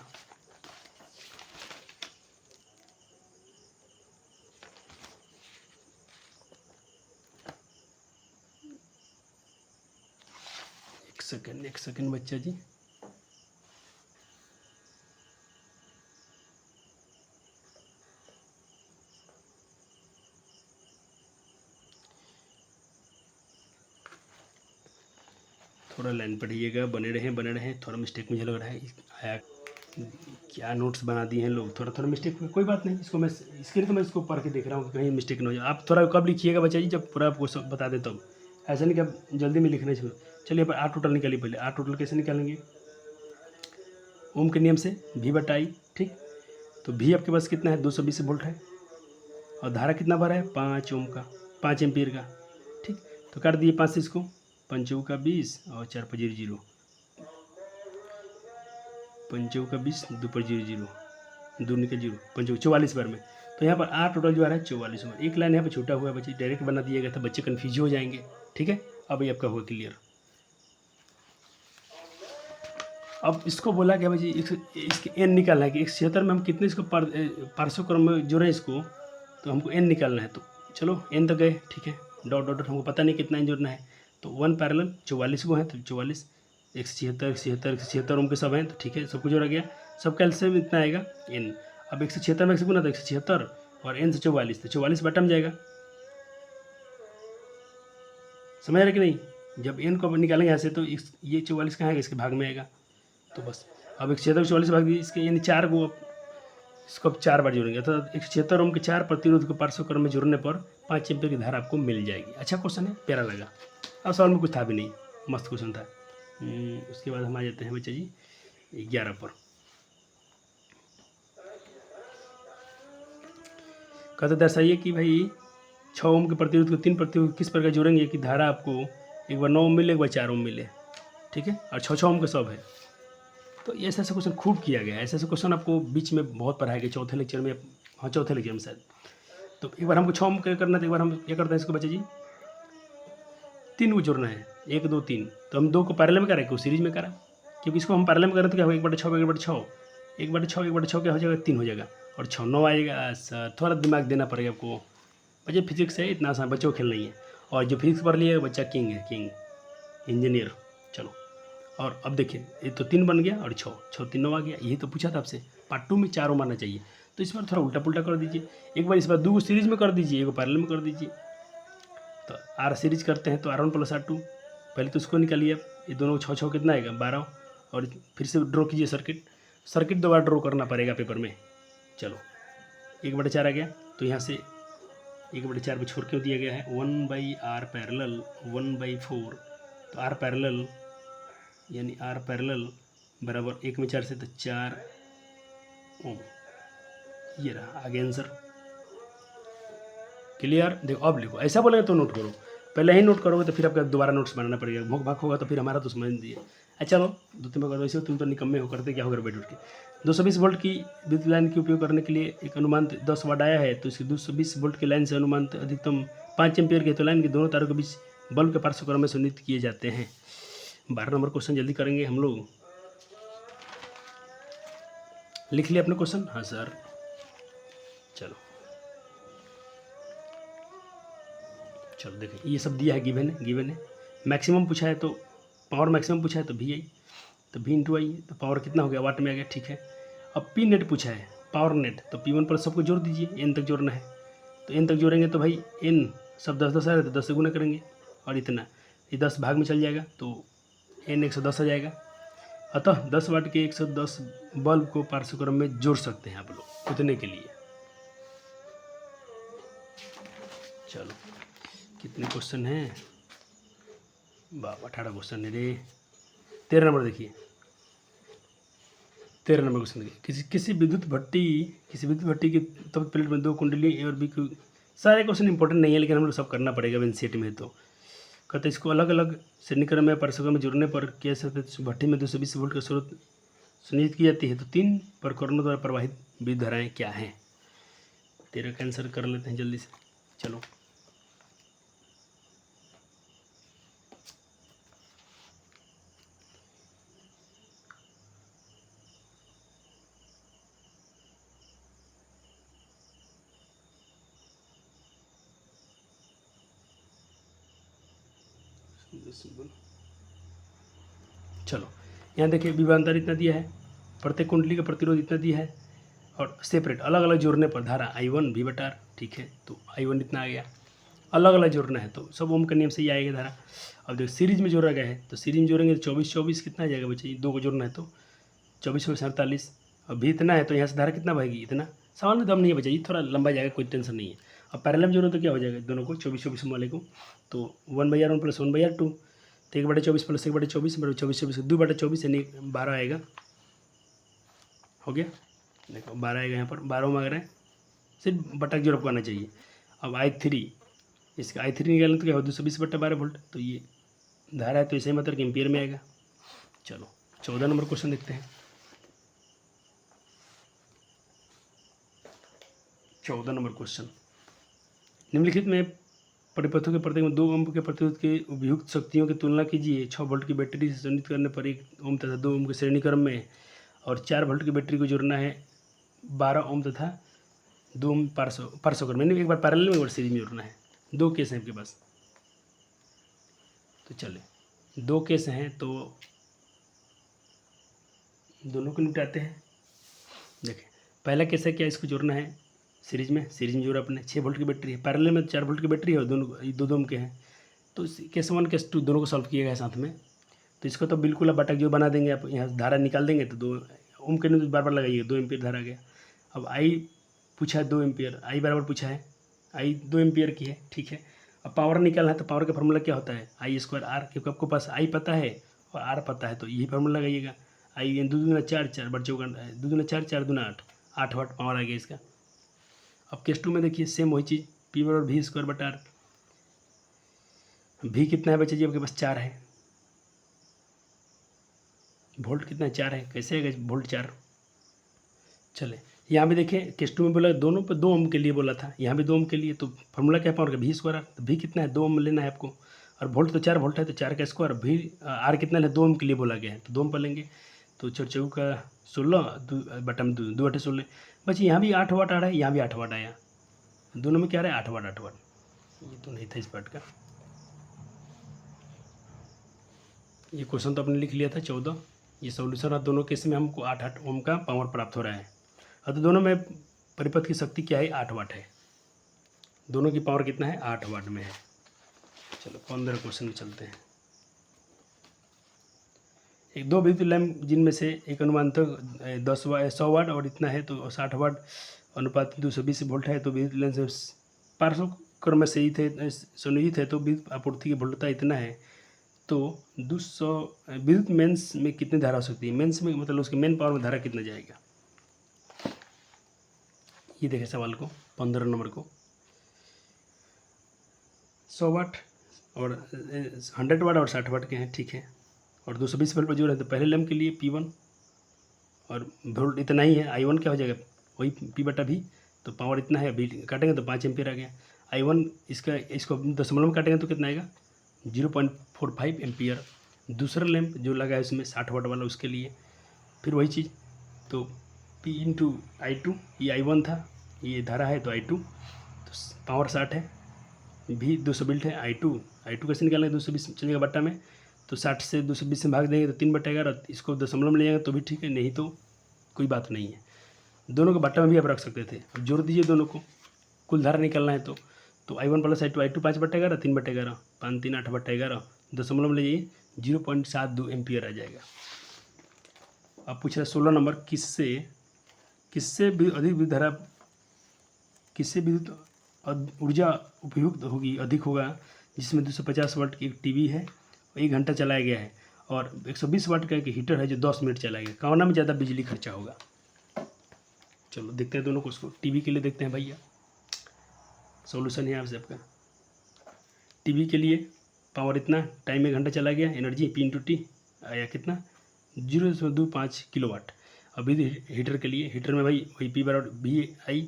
एक सेकेंड बच्चा जी, थोड़ा लाइन पढ़िएगा, बने रहें, थोड़ा मिस्टेक मुझे लग रहा है आया, क्या नोट्स बना दिए हैं लोग, थोड़ा थोड़ा मिस्टेक, कोई बात नहीं, इसको मैं इसके लिए तो मैं इसको पढ़ के देख रहा हूँ कि कहीं मिस्टेक ना हो जाए। आप थोड़ा कब लिखिएगा बच्चा जी, जब पूरा आपको सब बता दे तब, ऐसा नहीं कि आप जल्दी में लिखना चाहिए। चलिए अब आर टोटल निकालिए, पहले आर टोटल कैसे निकालेंगे, ओम के नियम से भी बटाई, ठीक। तो भी आपके पास कितना है, 220 वोल्ट है, और धारा कितना भरा है, 5 ओम का, 5 एम्पियर का, ठीक। तो काट दिए 5 से इसको, 5 का 20 और 4 पर 0 0, 5 का 20 2 पर 0 0, 2 निकल 0, 5 44 बार में। तो यहाँ पर आर टोटल जो आ रहा है 44 में, एक लाइन यहाँ पर छोटा हुआ है बच्चे, डायरेक्ट बना दिया गया था, बच्चे कन्फ्यूज हो जाएंगे, ठीक है। अब ये आपका होगा क्लियर। अब इसको बोला कि भाई जी इसके एन निकालना है कि 176 में हम कितने इसको पार्श्व क्रम में जोड़ें इसको, तो हमको एन निकालना है। तो चलो एन तो गए, ठीक है, डॉट डॉट डॉट हमको पता नहीं कितना एन जोड़ना है। तो 1 पैरेलल 44 को है, तो 44 176 ओम के सब हैं, तो ठीक है, सबको जोड़ा गया, सब कैल्शियम इतना आएगा एन। अब 176 में 1 से गुना, तो 176 और एन से 44, तो 44 बटम जाएगा। समझ रहे कि नहीं? जब एन को निकालेंगे यहाँ से, तो ये 44 कहाँ आएगा, इसके भाग में आएगा। तो बस अब 176 44 भाग दिए इसके, यानी 4 को इसको अब 4 बार जोड़ेंगे, तो 176 ओम के 4 प्रतिरोध को पार्श्व क्रम में जोड़ने पर 5 एम्पीयर की धारा आपको मिल जाएगी। अच्छा क्वेश्चन है, प्यारा लगा। अब सवाल में कुछ था भी नहीं, मस्त क्वेश्चन था। उसके बाद हम आ जाते हैं बच्चा जी 11 पर। कहते दर्शाइए कि भाई 6 ओम के प्रतिरोध को 3 प्रतिरोध किस प्रकार जोड़ेंगे कि धारा आपको एक बार 9 ओम मिले, एक बार 4 ओम मिले, ठीक है, और 6 ओम के सब है। तो ये ऐसा क्वेश्चन खूब किया गया है। ऐसे क्वेश्चन आपको बीच में बहुत पढ़ाया गया, चौथे लेक्चर में, हाँ चौथे लेक्चर में शायद। तो एक बार हमको 6 ओम क्या करना था, एक बार हम क्या करते हैं इसको बच्चे जी, 3 को जोड़ना है, 1 2 3। तो हम 2 को पैरेलल में करें, सीरीज में करा, क्योंकि इसको हम पैरेलल में करें तो क्या होगा, 1/6 1/6 1/6 क्या हो जाएगा, 3 हो जाएगा, और 6 9 आएगा। सर थोड़ा दिमाग देना पड़ेगा आपको, बच्चे फिजिक्स है, इतना आसान, बच्चों को खेल नहीं है। और जो फिजिक्स पढ़ लिया बच्चा किंग है, किंग इंजीनियर। चलो, और अब देखिए ये तो 3 बन गया, और 6 3 9 आ गया। यही तो पूछा था आपसे, पार्ट 2 में 4 ओम आना चाहिए। तो इस बार थोड़ा उल्टा पुल्टा कर दीजिए, एक बार इस बार 2 सीरीज में कर दीजिए, 1 पैरेलल में कर दीजिए। तो आर सीरीज करते हैं, तो R1 + R2, पहले तो उसको निकालिए। ये दोनों 6 कितना आएगा, 12, और फिर से ड्रॉ कीजिए सर्किट 2 बार ड्रॉ करना पड़ेगा पेपर में। चलो 1/4 आ गया, तो यहाँ से 1/4 पे छोड़ क्यों दिया गया है, 1/R पैरेलल 1/4। तो R पैरेलल यानी R पैरेलल बराबर 1 में 4 से, तो 4 ओम। ये रहा आगे आंसर। क्लियर? देखो अब लिखो, ऐसा बोलेगा तो नोट करो, पहले ही नोट करोगे तो फिर आपका दोबारा नोट्स बनाना पड़ेगा, भोग भाग होगा तो फिर हमारा तो समझ दिए। अच्छा चलो 2-3 बार वैसे तुम तो निकम्मे हो, करते क्या होगा बैठ उठ के। 220 वोल्ट की विद्युत लाइन के उपयोग करने के लिए एक अनुमान 10 वाट आया है, तो इसकी 220 वोल्ट की लाइन से अनुमान अधिकतम 5 एम्पियर के, तो लाइन के दोनों तारों के बीच बल्ब के पार्श्व क्रम में सुनिश्चित किए जाते हैं। 12 नंबर क्वेश्चन जल्दी करेंगे हम लोग। लिख लिया अपने क्वेश्चन? हाँ सर। चलो चलो देखें, ये सब दिया है, गिवन है। मैक्सिमम पूछा है तो पावर मैक्सिमम पूछा है, तो V आई, तो V इंटू आई, तो पावर कितना हो गया, वाट में आ गया, ठीक है। अब P नेट पूछा है, पावर नेट, तो P1 पर सबको जोड़ दीजिए, N तक जोड़ना है। तो N तक जोड़ेंगे तो भाई N सब 10 आ रहे, तो 10 से गुना करेंगे, और इतना ये 10 भाग में चल जाएगा, तो N 110 आ जाएगा। अतः 10 वाट के 110 बल्ब को पार्श्व क्रम में जोड़ सकते हैं आप लोग उतने के लिए। चलो कितने क्वेश्चन हैं, 18 क्वेश्चन है रे। 13 नंबर देखिए, 13 नंबर क्वेश्चन देखिए, किसी विद्युत भट्टी की तब प्लेट में 2 कुंडली A और B की। सारे क्वेश्चन इंपॉर्टेंट नहीं है, लेकिन हम लोग सब करना पड़ेगा एनसीईआरटी में। तो कहते इसको अलग अलग श्रेणी क्रम में पार्श्व क्रम में जुड़ने पर क्या सकते, भट्टी में 220 वोल्ट का स्रोत सुनिश्चित की जाती है। तो 3 प्रकरणों द्वारा प्रवाहित विद्युत धाराएँ क्या हैं। 13 का आंसर कर लेते हैं जल्दी से। चलो चलो यहाँ देखिए, विभवांतर इतना दिया है, प्रत्येक कुंडली का प्रतिरोध इतना दिया है, और सेपरेट अलग अलग जोड़ने पर धारा I1 V/R, ठीक है, तो I1 इतना आ गया। अलग अलग जोड़ना है तो सब ओम के नियम से ही आएगा धारा। अब देखो सीरीज में जोड़ा गया है, तो सीरीज में जोड़ेंगे तो 24 कितना आ जाएगा बच्चे, 2 को जोड़ना है, तो 24 48। अब भी इतना है, तो यहाँ से धारा कितना बहेगी, इतना। सवाल में दम नहीं है बच्चा, ये थोड़ा लंबा जाएगा, कोई टेंशन नहीं है। अब पैरेलल में जोड़ो तो क्या हो जाएगा, दोनों को 24 वाले को, तो 1/R1 + 1/R2, तो 1/24 + 1/24 मतलब 24 2/24 यानी 12 आएगा। हो गया, देखो 12 आएगा यहाँ पर, 12 में आ रहे हैं, सिर्फ बटा जोड़ आपको आना चाहिए। अब I3, इसका I3 निकालना तो क्या हो, 220/12 वोल्ट, तो ये धारा है, तो इसे मतलब कि एम्पियर में आएगा। चलो 14 नंबर क्वेश्चन देखते हैं। 14 नंबर क्वेश्चन, निम्नलिखित में परिपथों के प्रत्येक में 2 ओम के प्रतिरोध के उपयुक्त शक्तियों की तुलना कीजिए। 6 वोल्ट की बैटरी से संयुक्त करने पर 1 ओम तथा 2 ओम के श्रेणी क्रम में, और 4 वोल्ट की बैटरी को जोड़ना है 12 ओम तथा 2 ओम पार्श्व क्रम में, एक बार पैरेलल में एक बार सीरीज में जोड़ना है। 2 केस हैं आपके पास, तो चले 2 केस हैं तो दोनों को निपटाते हैं। देखिए पहला केस है क्या, इसको जोड़ना है सीरीज में जोड़ा अपने 6 वोल्ट की बैटरी है, पैरेलल में 4 वोल्ट की बैटरी है और दोनों 2 ओम के हैं। तो केस 1 केस 2 दोनों को सॉल्व किया गया साथ में। तो इसको तो बिल्कुल आप बटा जो बना देंगे, आप यहाँ धारा निकाल देंगे तो 2 ओम के तो बार बार लगाइए, 2 एम्पियर धारा गया। अब आई पूछा है 2 एम्पियर, आई बराबर पूछा है, आई 2 एम्पियर की है, ठीक है। अब पावर निकालना है तो पावर का फार्मूला क्या होता है, आई स्क्वायर आर, क्योंकि आपको पास आई पता है और आर पता है तो यही फार्मूला लगाइएगा। आई 2 दूना 4, 4 बट चौका 2 दूना 4, 4 दूना 8, 8 वाट पावर आ गया इसका। अब केस 2 में देखिए सेम वही चीज़, पी बराबर वी स्क्वायर बटा आर। भी कितना है बच्चे जी आपके पास, 4 है। वोल्ट कितना है, 4 है, कैसे है वोल्ट 4। चले यहाँ भी देखिए केस 2 में बोला दोनों पर 2 ओम के लिए बोला था, यहाँ भी 2 ओम के लिए, तो फार्मूला क्या पावर का वी स्क्वायर आर। तो भी कितना है, 2 ओम लेना है आपको, और वोल्ट तो 4 वोल्ट है तो 4 का स्क्वायर, भी आर कितना है 2 ओम के लिए बोला गया है तो 2 ओम पर लेंगे। तो 4 चौक का 16 बटा में 2 8 16। बच्चे यहाँ भी 8 वाट आ रहा है, यहाँ भी 8 वाट आया, दोनों में क्या आ रहा है 8 वाट 8 वाट। ये तो नहीं था इस पार्ट का, ये क्वेश्चन तो आपने लिख लिया था 14। ये सॉल्यूशन है, दोनों केस में हमको 8 ओम का पावर प्राप्त हो रहा है। अब तो दोनों में परिपथ की शक्ति क्या है, 8 वाट है, दोनों की पावर कितना है 8 वाट में है। चलो 15 क्वेश्चन में चलते हैं। एक 2 विद्युत लैंप जिनमें से एक अनुमानतः 100 वाट और इतना है तो 60 वाट अनुपात 220 वोल्ट है, तो विद्युत लैंप से पार्श्व क्रम में संयुक्त है, संयोजित है, तो विद्युत आपूर्ति की वोल्टता इतना है। तो 200 विद्युत मेंस में कितनी धारा हो सकती है, मेंस में मतलब उसके मेन पावर में धारा कितना जाएगा। ये देखें सवाल को 15 नंबर को, 100 वाट और 100 वाट और 60 वाट के हैं, ठीक है, और 220 वोल्ट पर जोड़ है। तो पहले लैंप के लिए P1 और वोल्ट इतना ही है, I1 क्या हो जाएगा वही P बटा भी, तो पावर इतना है, अभी काटेंगे तो 5 एम्पियर आ गया। I1 इसको दशमलव में काटेंगे तो कितना आएगा 0.45 एम्पियर। दूसरा लैंप जो लगा है उसमें 60 वाट वाला, उसके लिए फिर वही चीज़, तो P इंटू I2, ये I1 था, ये धारा है तो I2, तो पावर 60 है, भी 200 वोल्ट है। I2 कैसे निकालेंगे, 220 चलेगा बट्टा में, तो 60 से 220 में भाग देंगे तो 3/11, इसको दशमलव में ले जाएंगे तो भी ठीक है, नहीं तो कोई बात नहीं है। दोनों को बट्टा में भी आप रख सकते थे। अब जोड़ दीजिए दोनों को, कुल धारा निकालना है तो I1 प्लस I2 5/11, 3/11, 5 3 8/11, दशमलव में ले जाइए 0.72 एम्पियर आ जाएगा। अब पूछ रहा है 16 नंबर, किससे भी अधिक विद्युत धारा, किससे विद्युत ऊर्जा उपयुक्त होगी, अधिक होगा, जिसमें 250 वाट की एक टीवी है, 1 घंटा चलाया गया है, और 120 वाट का एक हीटर है जो 10 मिनट चलाया गया, कौन में ज़्यादा बिजली खर्चा होगा। चलो देखते हैं दोनों को, उसको टीवी के लिए देखते हैं भैया, सॉल्यूशन है आपसे आपका। टीवी के लिए पावर इतना, टाइम 1 घंटा चला गया, एनर्जी P इंटू टी आया कितना 0.25 किलोवाट। अभी हीटर के लिए, हीटर में भाई वही P बराबर VI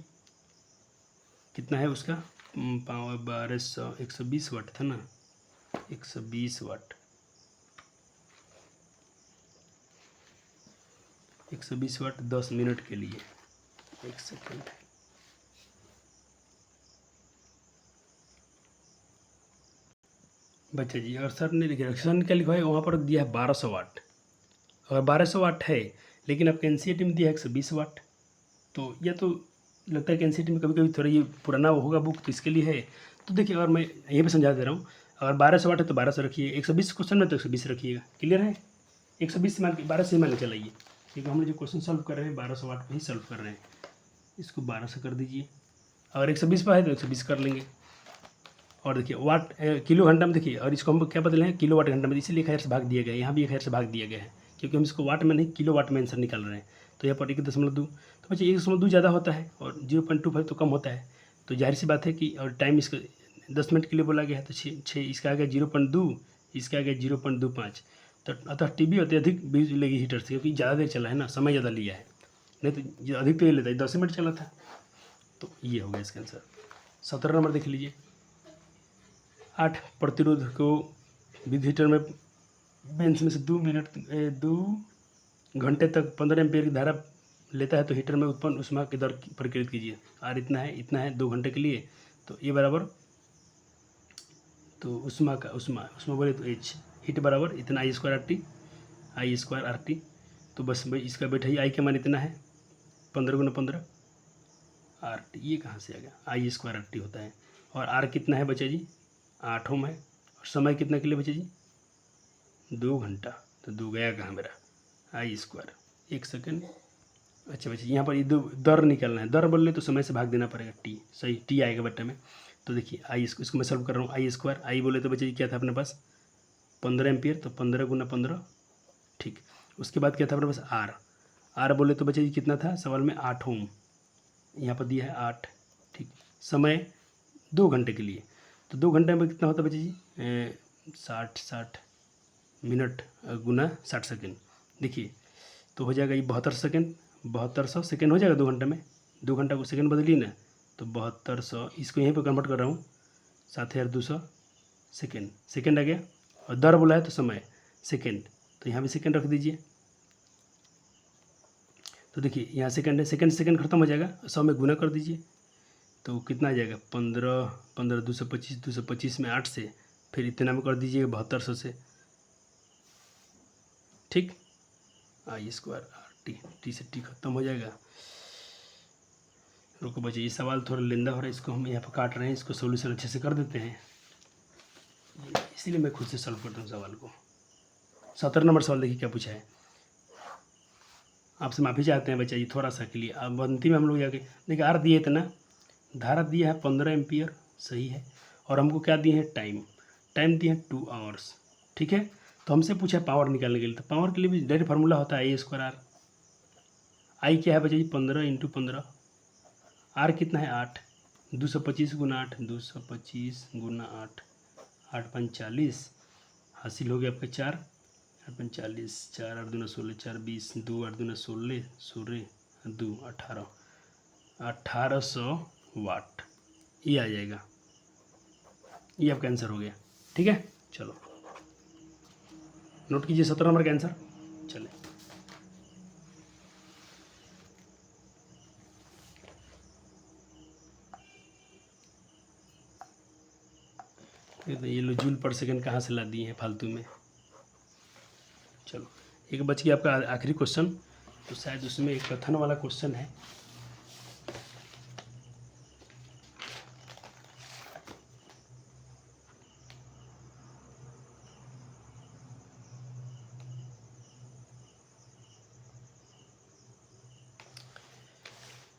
कितना है उसका पावर 1200, 120 वाट था ना, 120 वाट, 120 वाट 10 मिनट के लिए। एक सेकेंड, बच्चा जी, और सर ने लिखा सर ने क्या लिखा है वहाँ पर दिया है 1200 वाट, अगर 1200 वाट है लेकिन आपके NCERT में दिया है 120 वाट, तो यह तो लगता है कि NCERT में कभी कभी थोड़ा ये पुराना होगा बुक, तो इसके लिए है। तो देखिए अगर मैं यहीं पे समझा दे रहा हूँ, अगर 1200 वाट है तो 1200 रखिए, 120 क्वेश्चन में तो 120 रखिएगा, क्लियर है। 120 से मान के 12 से मान के चलाइए, क्योंकि हम जो क्वेश्चन सॉल्व कर रहे हैं 1200 वाट पर ही सॉल्व कर रहे हैं, इसको 1200 कर दीजिए। अगर 120 पर है तो 120 कर लेंगे। और देखिए वाट किलो घंटा में देखिए, और इसको हम क्या बदले हैं किलो वाट घंटा में, इसीलिए 1000 से भाग दिया गया है, यहाँ भी 1000 से भाग दिया गया है, क्योंकि हम इसको वाट में नहीं किलो वाट में आंसर निकाल रहे हैं। तो यहाँ पर 1.2, तो बच्चे 1.2 ज़्यादा होता है और 0.25 तो कम होता है, तो जाहिर सी बात है कि, और टाइम इसका 10 मिनट के लिए बोला गया है, तो 6 इसका आ गया 0.2, इसका आ गया 0.25। तो अतः टीवी अत्यधिक बिजली लगी हीटर से, क्योंकि ज़्यादा देर चला है ना, समय ज़्यादा लिया है, नहीं तो अधिक तो ये लेता है 10 मिनट चला था। तो ये हो गया इसका आंसर। 17 नंबर देख लीजिए, 8 प्रतिरोध को विद्युत हीटर में बेंच में से 2 घंटे तक 15 एम्पीयर की धारा लेता है तो हीटर में उत्पन्न ऊष्मा की दर प्रकृत कीजिए। आर इतना है 2 घंटे के लिए, तो ये बराबर, तो ऊष्मा बोले तो एच, हीट बराबर इतना आई स्क्वायर आर टी। तो बस भाई इसका बैठा ही आई का मान इतना है 15 गुना 15 आर टी। ये कहाँ से आ गया, आई स्क्वायर आर टी होता है। और आर कितना है बच्चा जी, 8 ओम है। और समय कितना के लिए बच्चा जी, 2 घंटा। तो 2 गया कहाँ मेरा, आई स्क्वायर 1 सेकेंड। अच्छा बच्चा यहाँ पर ये दर निकालना है, दर बोल ले तो समय से भाग देना पड़ेगा, टी सही, टी आएगा बट्टा में। तो देखिए आई, इसको मैं सॉल्व कर रहा हूँ। आई स्क्वायर, आई बोले तो बच्चा जी क्या था अपने पास 15 एम्पियर, तो 15 गुना 15, ठीक। उसके बाद क्या था अपने पास आर बोले तो बच्चा जी कितना था सवाल में 8 ओम, यहाँ पर दिया है 8, ठीक। समय 2 घंटे के लिए, तो 2 घंटे में कितना होता है बच्चा जी 60 मिनट गुना 60 सेकेंड। देखिए तो हो जाएगा ये 72 सेकेंड, 7200 सेकेंड हो जाएगा 2 घंटे में। 2 घंटा को सेकेंड बदलिए ना, तो 7200, इसको यहीं पर कन्वर्ट कर रहा हूँ 7200 सेकेंड आ गया। और दर बोला है तो समय सेकेंड, तो यहाँ भी सेकेंड रख दीजिए। तो देखिए यहाँ सेकेंड है, सेकेंड खत्म हो जाएगा, 100 में गुना कर दीजिए तो कितना आ जाएगा 15 225 में 8 से, फिर इतना में कर दीजिए 7200 से, ठीक। आई स्क्वायर आर टी, टी से टी खत्म हो जाएगा। रुको बच्चे ये सवाल थोड़ा लेंदा हो रहा है, इसको हम यहाँ पर काट रहे हैं, इसको सोल्यूशन अच्छे से कर देते हैं, इसीलिए मैं खुद से सॉल्व करता हूँ सवाल को। 17 नंबर सवाल देखिए क्या पूछा है। आपसे माफ़ी चाहते हैं बच्चा जी थोड़ा सा के लिए, अब अंतिम में हम लोग जाके देखिए आर दिए इतना, धारा दिया है 15 एम्पियर, सही है। और हमको क्या दिए हैं, टाइम दिए हैं 2 आवर्स, ठीक है। तो हमसे पूछा है पावर निकालने के लिए, तो पावर के लिए भी डायरेक्ट फार्मूला होता है ए स्क्वायर आर। आई क्या है बच्चा जी 15 इंटू 15, आर कितना है 8, 225 गुना 8, 225 गुना 8, 8 5 40, हासिल हो गया आपका 4, 8 5 40, 4 8 दूना 16, 4 20, 2 8 दूना 16, 16 2 18, 1800 वाट, ये आ जाएगा, ये आपका आंसर हो गया, ठीक है। चलो नोट कीजिए 17 नंबर का आंसर। चले ये लो, जूल पर सेकंड कहाँ से ला दिए हैं फालतू में। चलो एक बच गया आपका आखिरी क्वेश्चन, तो शायद उसमें एक कथन वाला क्वेश्चन है।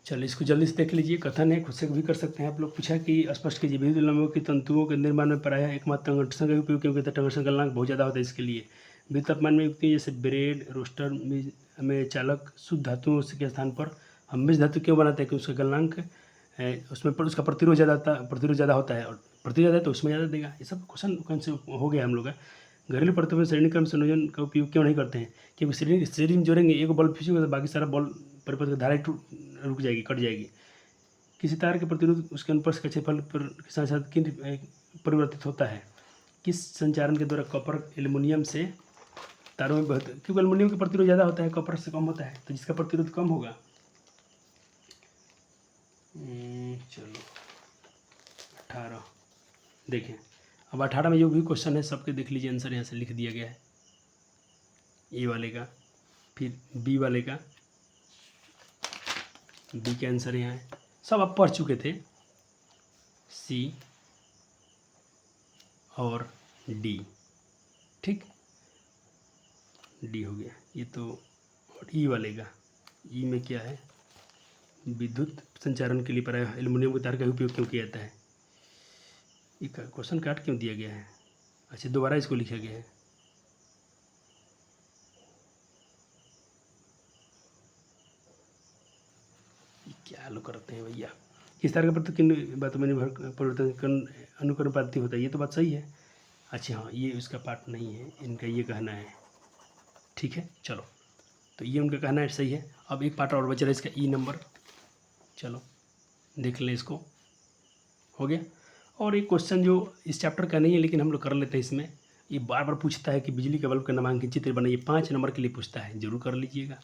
चलिए इसको जल्दी से देख लीजिए, कथन है, खुद से भी कर सकते हैं आप लोग। पूछा कि स्पष्ट कीजिए विद्युत लंबों की तंतुओं के निर्माण में प्रायः एकमात्र टंगस्टन का उपयोग क्यों किया, टंगस्टन का गलनांक बहुत ज़्यादा होता है इसके लिए। विद्युत तापमान में युक्ति जैसे ब्रेड रोस्टर में चालक शुद्ध धातुओं के स्थान पर हम मिश्र धातु क्यों बनाते हैं कि उसका गलनांक उसमें पर उसका प्रतिरोध ज़्यादा होता है, और प्रतिरोध ज़्यादा है तो उसमें ज़्यादा देगा। ये सब क्वेश्चन से हो गया हम लोग का। घरेलू परतों में श्रेणी क्रम संयोजन का उपयोग क्यों नहीं करते हैं, क्योंकि श्रेणी में जोड़ेंगे एक बल्ब फ्यूज होगा तो बाकी सारा बल्ब परिपथ की धारा रुक जाएगी, कट जाएगी। किसी तार के प्रतिरोध उसके अनुप्रस्थ के क्षेत्रफल पर के साथ साथ किन परिवर्तित होता है, किस संचारण के द्वारा कॉपर एल्युमिनियम से तारों में बहता, क्योंकि एल्युमिनियम का प्रतिरोध ज़्यादा होता है कॉपर से कम होता है, तो जिसका प्रतिरोध कम होगा। चलो 18 देखें, अब 18 में जो भी क्वेश्चन है सबके देख लीजिए, आंसर यहाँ से लिख दिया गया है, ए वाले का, फिर बी वाले का, बी के आंसर यहाँ है, सब आप पढ़ चुके थे, सी और डी, ठीक, डी हो गया ये तो। और ई वाले का, ई में क्या है, विद्युत संचारण के लिए प्रायः एल्युमिनियम के तार का उपयोग क्यों किया जाता है, ये क्वेश्चन काट क्यों दिया गया है, अच्छा दोबारा इसको लिखा गया है। क्या लोग करते हैं भैया, किस तरह का प्रति किन बातों में निर्भर परिवर्तन अनुकरणपाती होता है, ये तो बात सही है। अच्छा हाँ ये उसका पार्ट नहीं है, इनका ये कहना है, ठीक है। चलो तो ये उनका कहना है सही है। अब एक पार्ट और बच रहा है इसका, ई नंबर, चलो देख लें इसको, हो गया। और एक क्वेश्चन जो इस चैप्टर का नहीं है लेकिन हम लोग कर लेते हैं इसमें, ये बार बार पूछता है कि बिजली के बल्ब का नामांकित चित्र बनाइए, 5 नंबर के लिए पूछता है, जरूर कर लीजिएगा।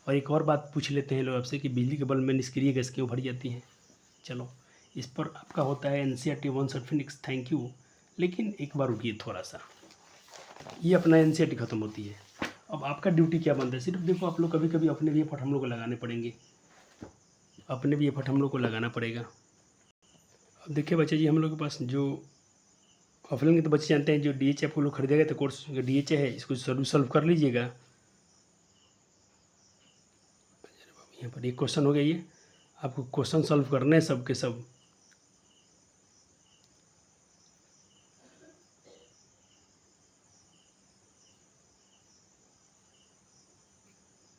और एक और बात पूछ लेते हैं लोग आपसे कि बिजली के बल्ब में निष्क्रिय गैस क्यों भरी जाती है। चलो, इस पर आपका होता है NCERT 1 थैंक यू। लेकिन एक बार रुकिए थोड़ा सा, ये अपना NCERT ख़त्म होती है। अब आपका ड्यूटी क्या बनता है, सिर्फ देखो आप लोग कभी कभी अपने भी एफर्ट हम लोग को लगाने पड़ेंगे, अपने भी एफर्ट हम लोग को लगाना पड़ेगा। अब देखिए बच्चे जी, हम लोग के पास जो ऑफलाइन के तो बच्चे जानते हैं, जो DH आपको लोग खरीदेगा तो कोर्स DH है, इसको सॉल्व कर लीजिएगा। यहाँ पर एक क्वेश्चन हो गया, ये आपको क्वेश्चन सॉल्व करने हैं सब के सब।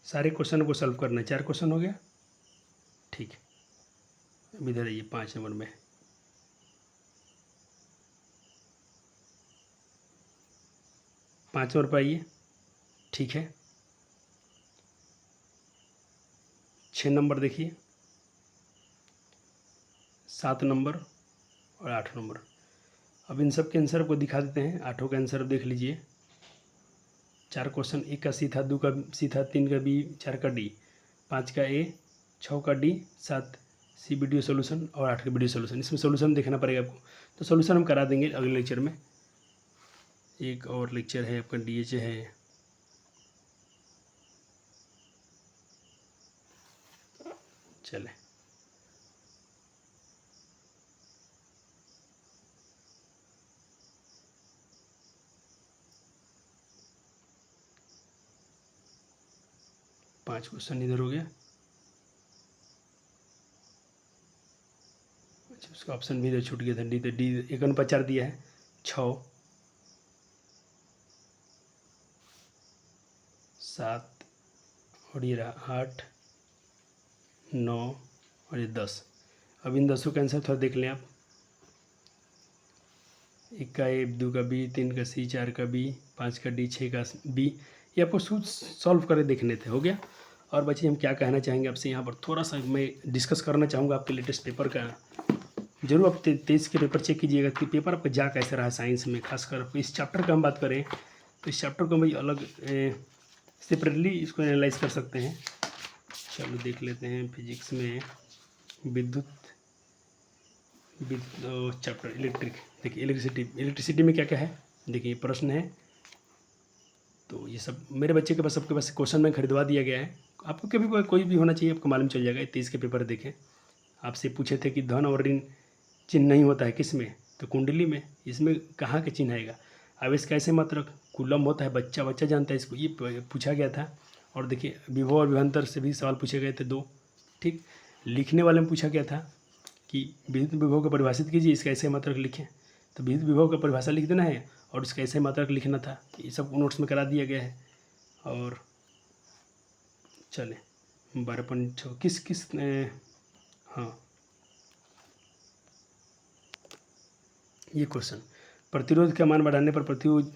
सारे क्वेश्चन को सॉल्व करना है, 4 क्वेश्चन हो गया, ठीक है। अब इधर आइए 5 नंबर में, पाँच नंबर पर आइए, ठीक है। 6 नंबर देखिए, 7 नंबर और 8 नंबर। अब इन सब के आंसर को दिखा देते हैं, 8 का आंसर देख लीजिए। 4 क्वेश्चन, 1 का सी था, 2 का सी था, 3 का बी, 4 का डी, 5 का ए, 6 का डी, 7 सी वीडियो सोल्यूशन और 8 का वीडियो सोल्यूशन। इसमें सोल्यूशन देखना पड़ेगा आपको, तो सोल्यूशन हम करा देंगे अगले लेक्चर में। एक और लेक्चर है आपका DH है, चले। पाँच क्वेश्चन इधर हो गया। अच्छा, उसका ऑप्शन भी इधर छूट गया था, डी, तो डी 1/4 दिया है, 6, 7 और ये रहा 8, 9 और ये 10। अब इन 10 का आंसर थोड़ा देख लें आप। 1 का ए, 2 का बी, 3 का सी, 4 का बी, 5 का डी, 6 का बी। ये आपको सॉल्व करके देखने थे, हो गया। और बच्चे हम क्या कहना चाहेंगे आपसे, यहाँ पर थोड़ा सा मैं डिस्कस करना चाहूँगा आपके लेटेस्ट पेपर का। जरूर आप 23 के पेपर चेक कीजिएगा कि पेपर आपका जा कैसे रहा साइंस में, खासकर इस चैप्टर का हम बात करें तो इस चैप्टर को भाई अलग सेपरेटली इसको एनालाइज कर सकते हैं। चलो देख लेते हैं फिजिक्स में विद्युत चैप्टर इलेक्ट्रिक। देखिए इलेक्ट्रिसिटी में क्या क्या है, देखिए प्रश्न है। तो ये सब मेरे बच्चे के पास, सबके पास क्वेश्चन में खरीदवा दिया गया है। आपको कभी कोई भी होना चाहिए, आपको मालूम चल जाएगा। 23 के पेपर देखें, आपसे पूछे थे कि धन और ऋण चिन्ह नहीं होता है किस में, तो कुंडली में। इसमें कहाँ के चिन्ह आएगा, आवेश कैसे मात्रक कूलम होता है, बच्चा जानता है इसको, ये पूछा गया था। और देखिए विभव और विभवांतर से भी सवाल पूछे गए थे 2, ठीक। लिखने वाले में पूछा गया था कि विद्युत विभव को परिभाषित कीजिए, इसका ऐसे मात्रक लिखें, तो विद्युत विभव का परिभाषा लिख देना है और इसका ऐसे मात्रक लिखना था। ये सब नोट्स में करा दिया गया है। और चले 12.6 किस हाँ, ये क्वेश्चन, प्रतिरोध का मान बढ़ाने पर प्रतिरोध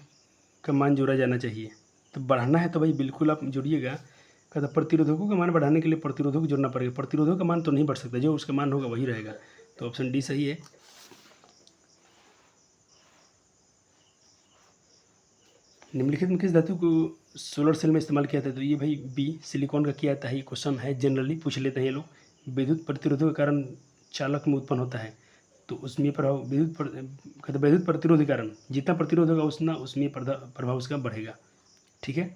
का मान जोड़ा जाना चाहिए। तो बढ़ाना है तो भाई बिल्कुल आप जोड़िएगा। कहता प्रतिरोधकों का मान बढ़ाने के लिए प्रतिरोधक को जोड़ना पड़ेगा। प्रतिरोधों का मान तो नहीं बढ़ सकता, जो उसका मान होगा वही रहेगा। तो ऑप्शन डी सही है। निम्नलिखित में किस धातु को सोलर सेल में इस्तेमाल किया था, तो ये भाई बी सिलिकॉन का किया था। ये क्वेश्चन है, जनरली पूछ लेते हैं ये लोग। विद्युत प्रतिरोधों के कारण चालक में उत्पन्न होता है, तो उसमें प्रभाव विद्युत प्रतिरोध के कारण जितना प्रतिरोध होगा उतना उसमें प्रभाव उसका बढ़ेगा, ठीक है।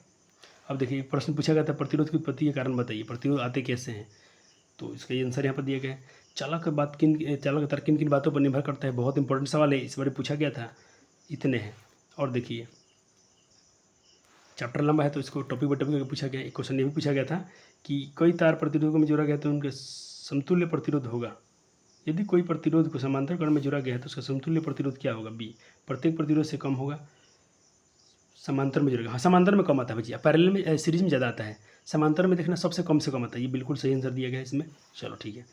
अब देखिए प्रश्न पूछा गया था प्रतिरोध की उत्पत्ति के कारण बताइए, प्रतिरोध आते कैसे हैं, तो इसका ये आंसर यहाँ पर दिया गया है। चालक का तर्क किन किन बातों पर निर्भर करता है, बहुत इंपॉर्टेंट सवाल है, इस बार पूछा गया था। इतने हैं। और देखिए चैप्टर लंबा है तो इसको टॉपिक बाय टॉपिक पूछा गया। एक क्वेश्चन ये भी पूछा गया था कि कई तार प्रतिरोधकों में जोड़ा गया तो उनके समतुल्य प्रतिरोध होगा। यदि कोई प्रतिरोध को समांतर क्रम में जोड़ा गया है तो उसका समतुल्य प्रतिरोध क्या होगा, बी प्रत्येक प्रतिरोध से कम होगा। समांतर में जोड़ेगा, हाँ समांतर में कम आता है भैया, पैरेलल में सीरीज में ज़्यादा आता है, समांतर में देखना सबसे कम से कम आता है। ये बिल्कुल सही आंसर दिया गया है इसमें। चलो ठीक है।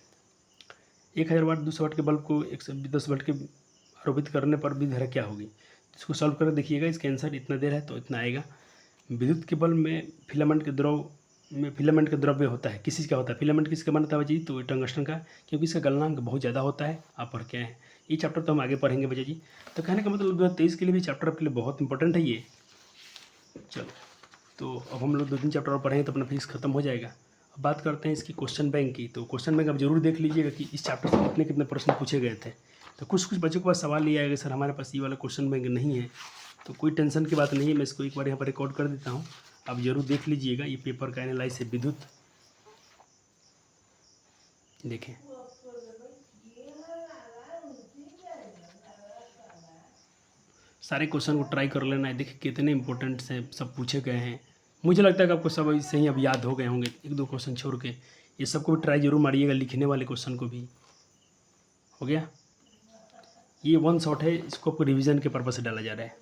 1000 वाट 200 वाट के बल्ब को 110 वाट के आरोपित करने पर भी धारा क्या होगी, इसको सॉल्व कर देखिएगा। इसका आंसर इतना देर है तो इतना आएगा। विद्युत के बल्ब में फिलामेंट का द्रव्य होता है, किस चीज़ का होता है, फिलामेंट किसका बनता है जी, तो टंगस्टन का, क्योंकि इसका गलनांक बहुत ज़्यादा होता है। आप पढ़ के आए हैं, ये चैप्टर तो हम आगे पढ़ेंगे बच्चा जी। तो कहने का मतलब 2023 के लिए भी चैप्टर आपके लिए बहुत इंपॉर्टेंट है ये। चलो, तो अब हम लोग 2-3 चैप्टर और पढ़ेंगे तो अपना फिजिक्स खत्म हो जाएगा। अब बात करते हैं इसकी क्वेश्चन बैंक की। तो क्वेश्चन बैंक आप जरूर देख लीजिएगा कि इस चैप्टर से कितने कितने प्रश्न पूछे गए थे। तो कुछ कुछ बच्चों के पास सवाल ये आएगा, सर हमारे पास ये वाला क्वेश्चन बैंक नहीं है। तो कोई टेंशन की बात नहीं है, मैं इसको एक बार यहाँ पर रिकॉर्ड कर देता हूँ, आप जरूर देख लीजिएगा। ये पेपर का एनालाइज है विद्युत, देखें सारे क्वेश्चन को ट्राई कर लेना है। देखिए कितने इंपॉर्टेंट से सब पूछे गए हैं। मुझे लगता है कि आपको सब इससे ही अब याद हो गए होंगे, 1-2 क्वेश्चन छोड़ के। ये सबको भी ट्राई जरूर मारिएगा, लिखने वाले क्वेश्चन को भी। हो गया, ये 1 शॉट है, इसको आपको रिवीजन के पर्पज से डाला जा रहा है।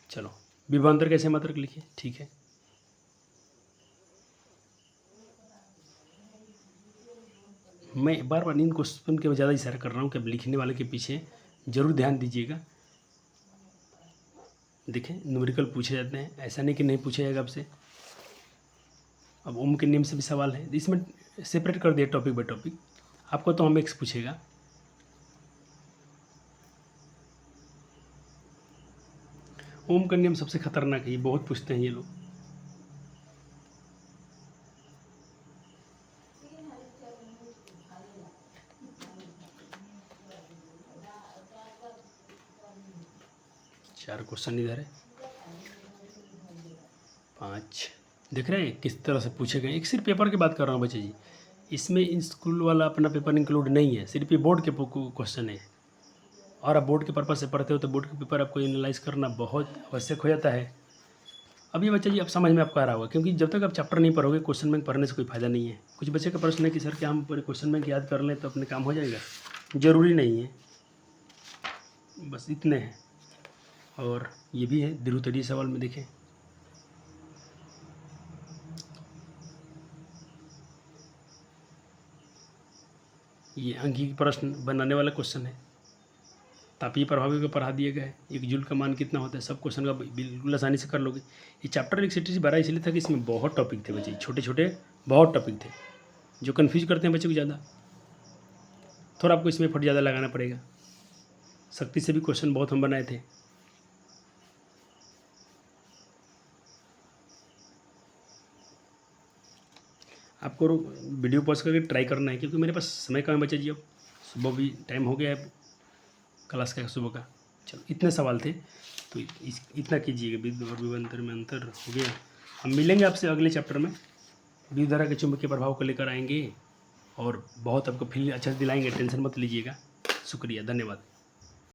चलो, विभवांतर कैसे मात्रक लिखिए, ठीक है। मैं बार बार इन क्वेश्चन के ज़्यादा इशारा कर रहा हूँ कि अब लिखने वाले के पीछे जरूर ध्यान दीजिएगा। देखें न्यूमेरिकल पूछे जाते हैं, ऐसा नहीं कि नहीं पूछा जाएगा आपसे। अब ओम के नियम से भी सवाल है, इसमें सेपरेट कर दिया टॉपिक बाय टॉपिक। आपको तो हम एक्स पूछेगा। ओम का नियम सबसे खतरनाक है, ये बहुत पूछते हैं ये लोग। चार क्वेश्चन इधर है, 5 देख रहे हैं किस तरह से पूछे गए। एक सिर्फ पेपर की बात कर रहा हूँ बच्चे जी, इसमें स्कूल वाला अपना पेपर इंक्लूड नहीं है, सिर्फ ये बोर्ड के क्वेश्चन है। और आप बोर्ड के पर्पज से पढ़ते हो तो बोर्ड के पेपर आपको एनालाइज करना बहुत आवश्यक हो जाता है। अब ये बच्चा जी अब समझ में आपको आ रहा होगा, क्योंकि जब तक आप चैप्टर नहीं पढ़ोगे क्वेश्चन बैंक पढ़ने से कोई फायदा नहीं है। कुछ बच्चे का प्रश्न है कि सर क्या हम पूरे क्वेश्चन बैंक याद कर लें तो अपने काम हो जाएगा? ज़रूरी नहीं है, बस इतने हैं। और ये भी है द्वितीय सवाल में, देखें ये अंकीय प्रश्न बनाने वाला क्वेश्चन है। तापीय प्रभावी को पढ़ा दिया गया है, एक जूल का मान कितना होता है, सब क्वेश्चन का बिल्कुल आसानी से कर लोगे। ये चैप्टर इलेक्ट्रिसिटी बड़ा इसलिए था कि इसमें बहुत टॉपिक थे बच्चे, छोटे छोटे बहुत टॉपिक थे जो कन्फ्यूज करते हैं बच्चों को ज़्यादा। थोड़ा आपको इसमें एफर्ट ज़्यादा लगाना पड़ेगा। शक्ति से भी क्वेश्चन बहुत हम बनाए थे। आपको वीडियो पॉज करके ट्राई करना है, क्योंकि मेरे पास समय कम है बच्चे जी। अब सुबह भी टाइम हो गया है क्लास का, सुबह का। चलो इतने सवाल थे तो इतना कीजिएगा। विद्युत और विभवांतर में अंतर हो गया। हम मिलेंगे आपसे अगले चैप्टर में, विद्युत धारा के चुंबकीय प्रभाव को लेकर आएंगे और बहुत आपको फील अच्छा से दिलाएंगे, टेंशन मत लीजिएगा। शुक्रिया, धन्यवाद।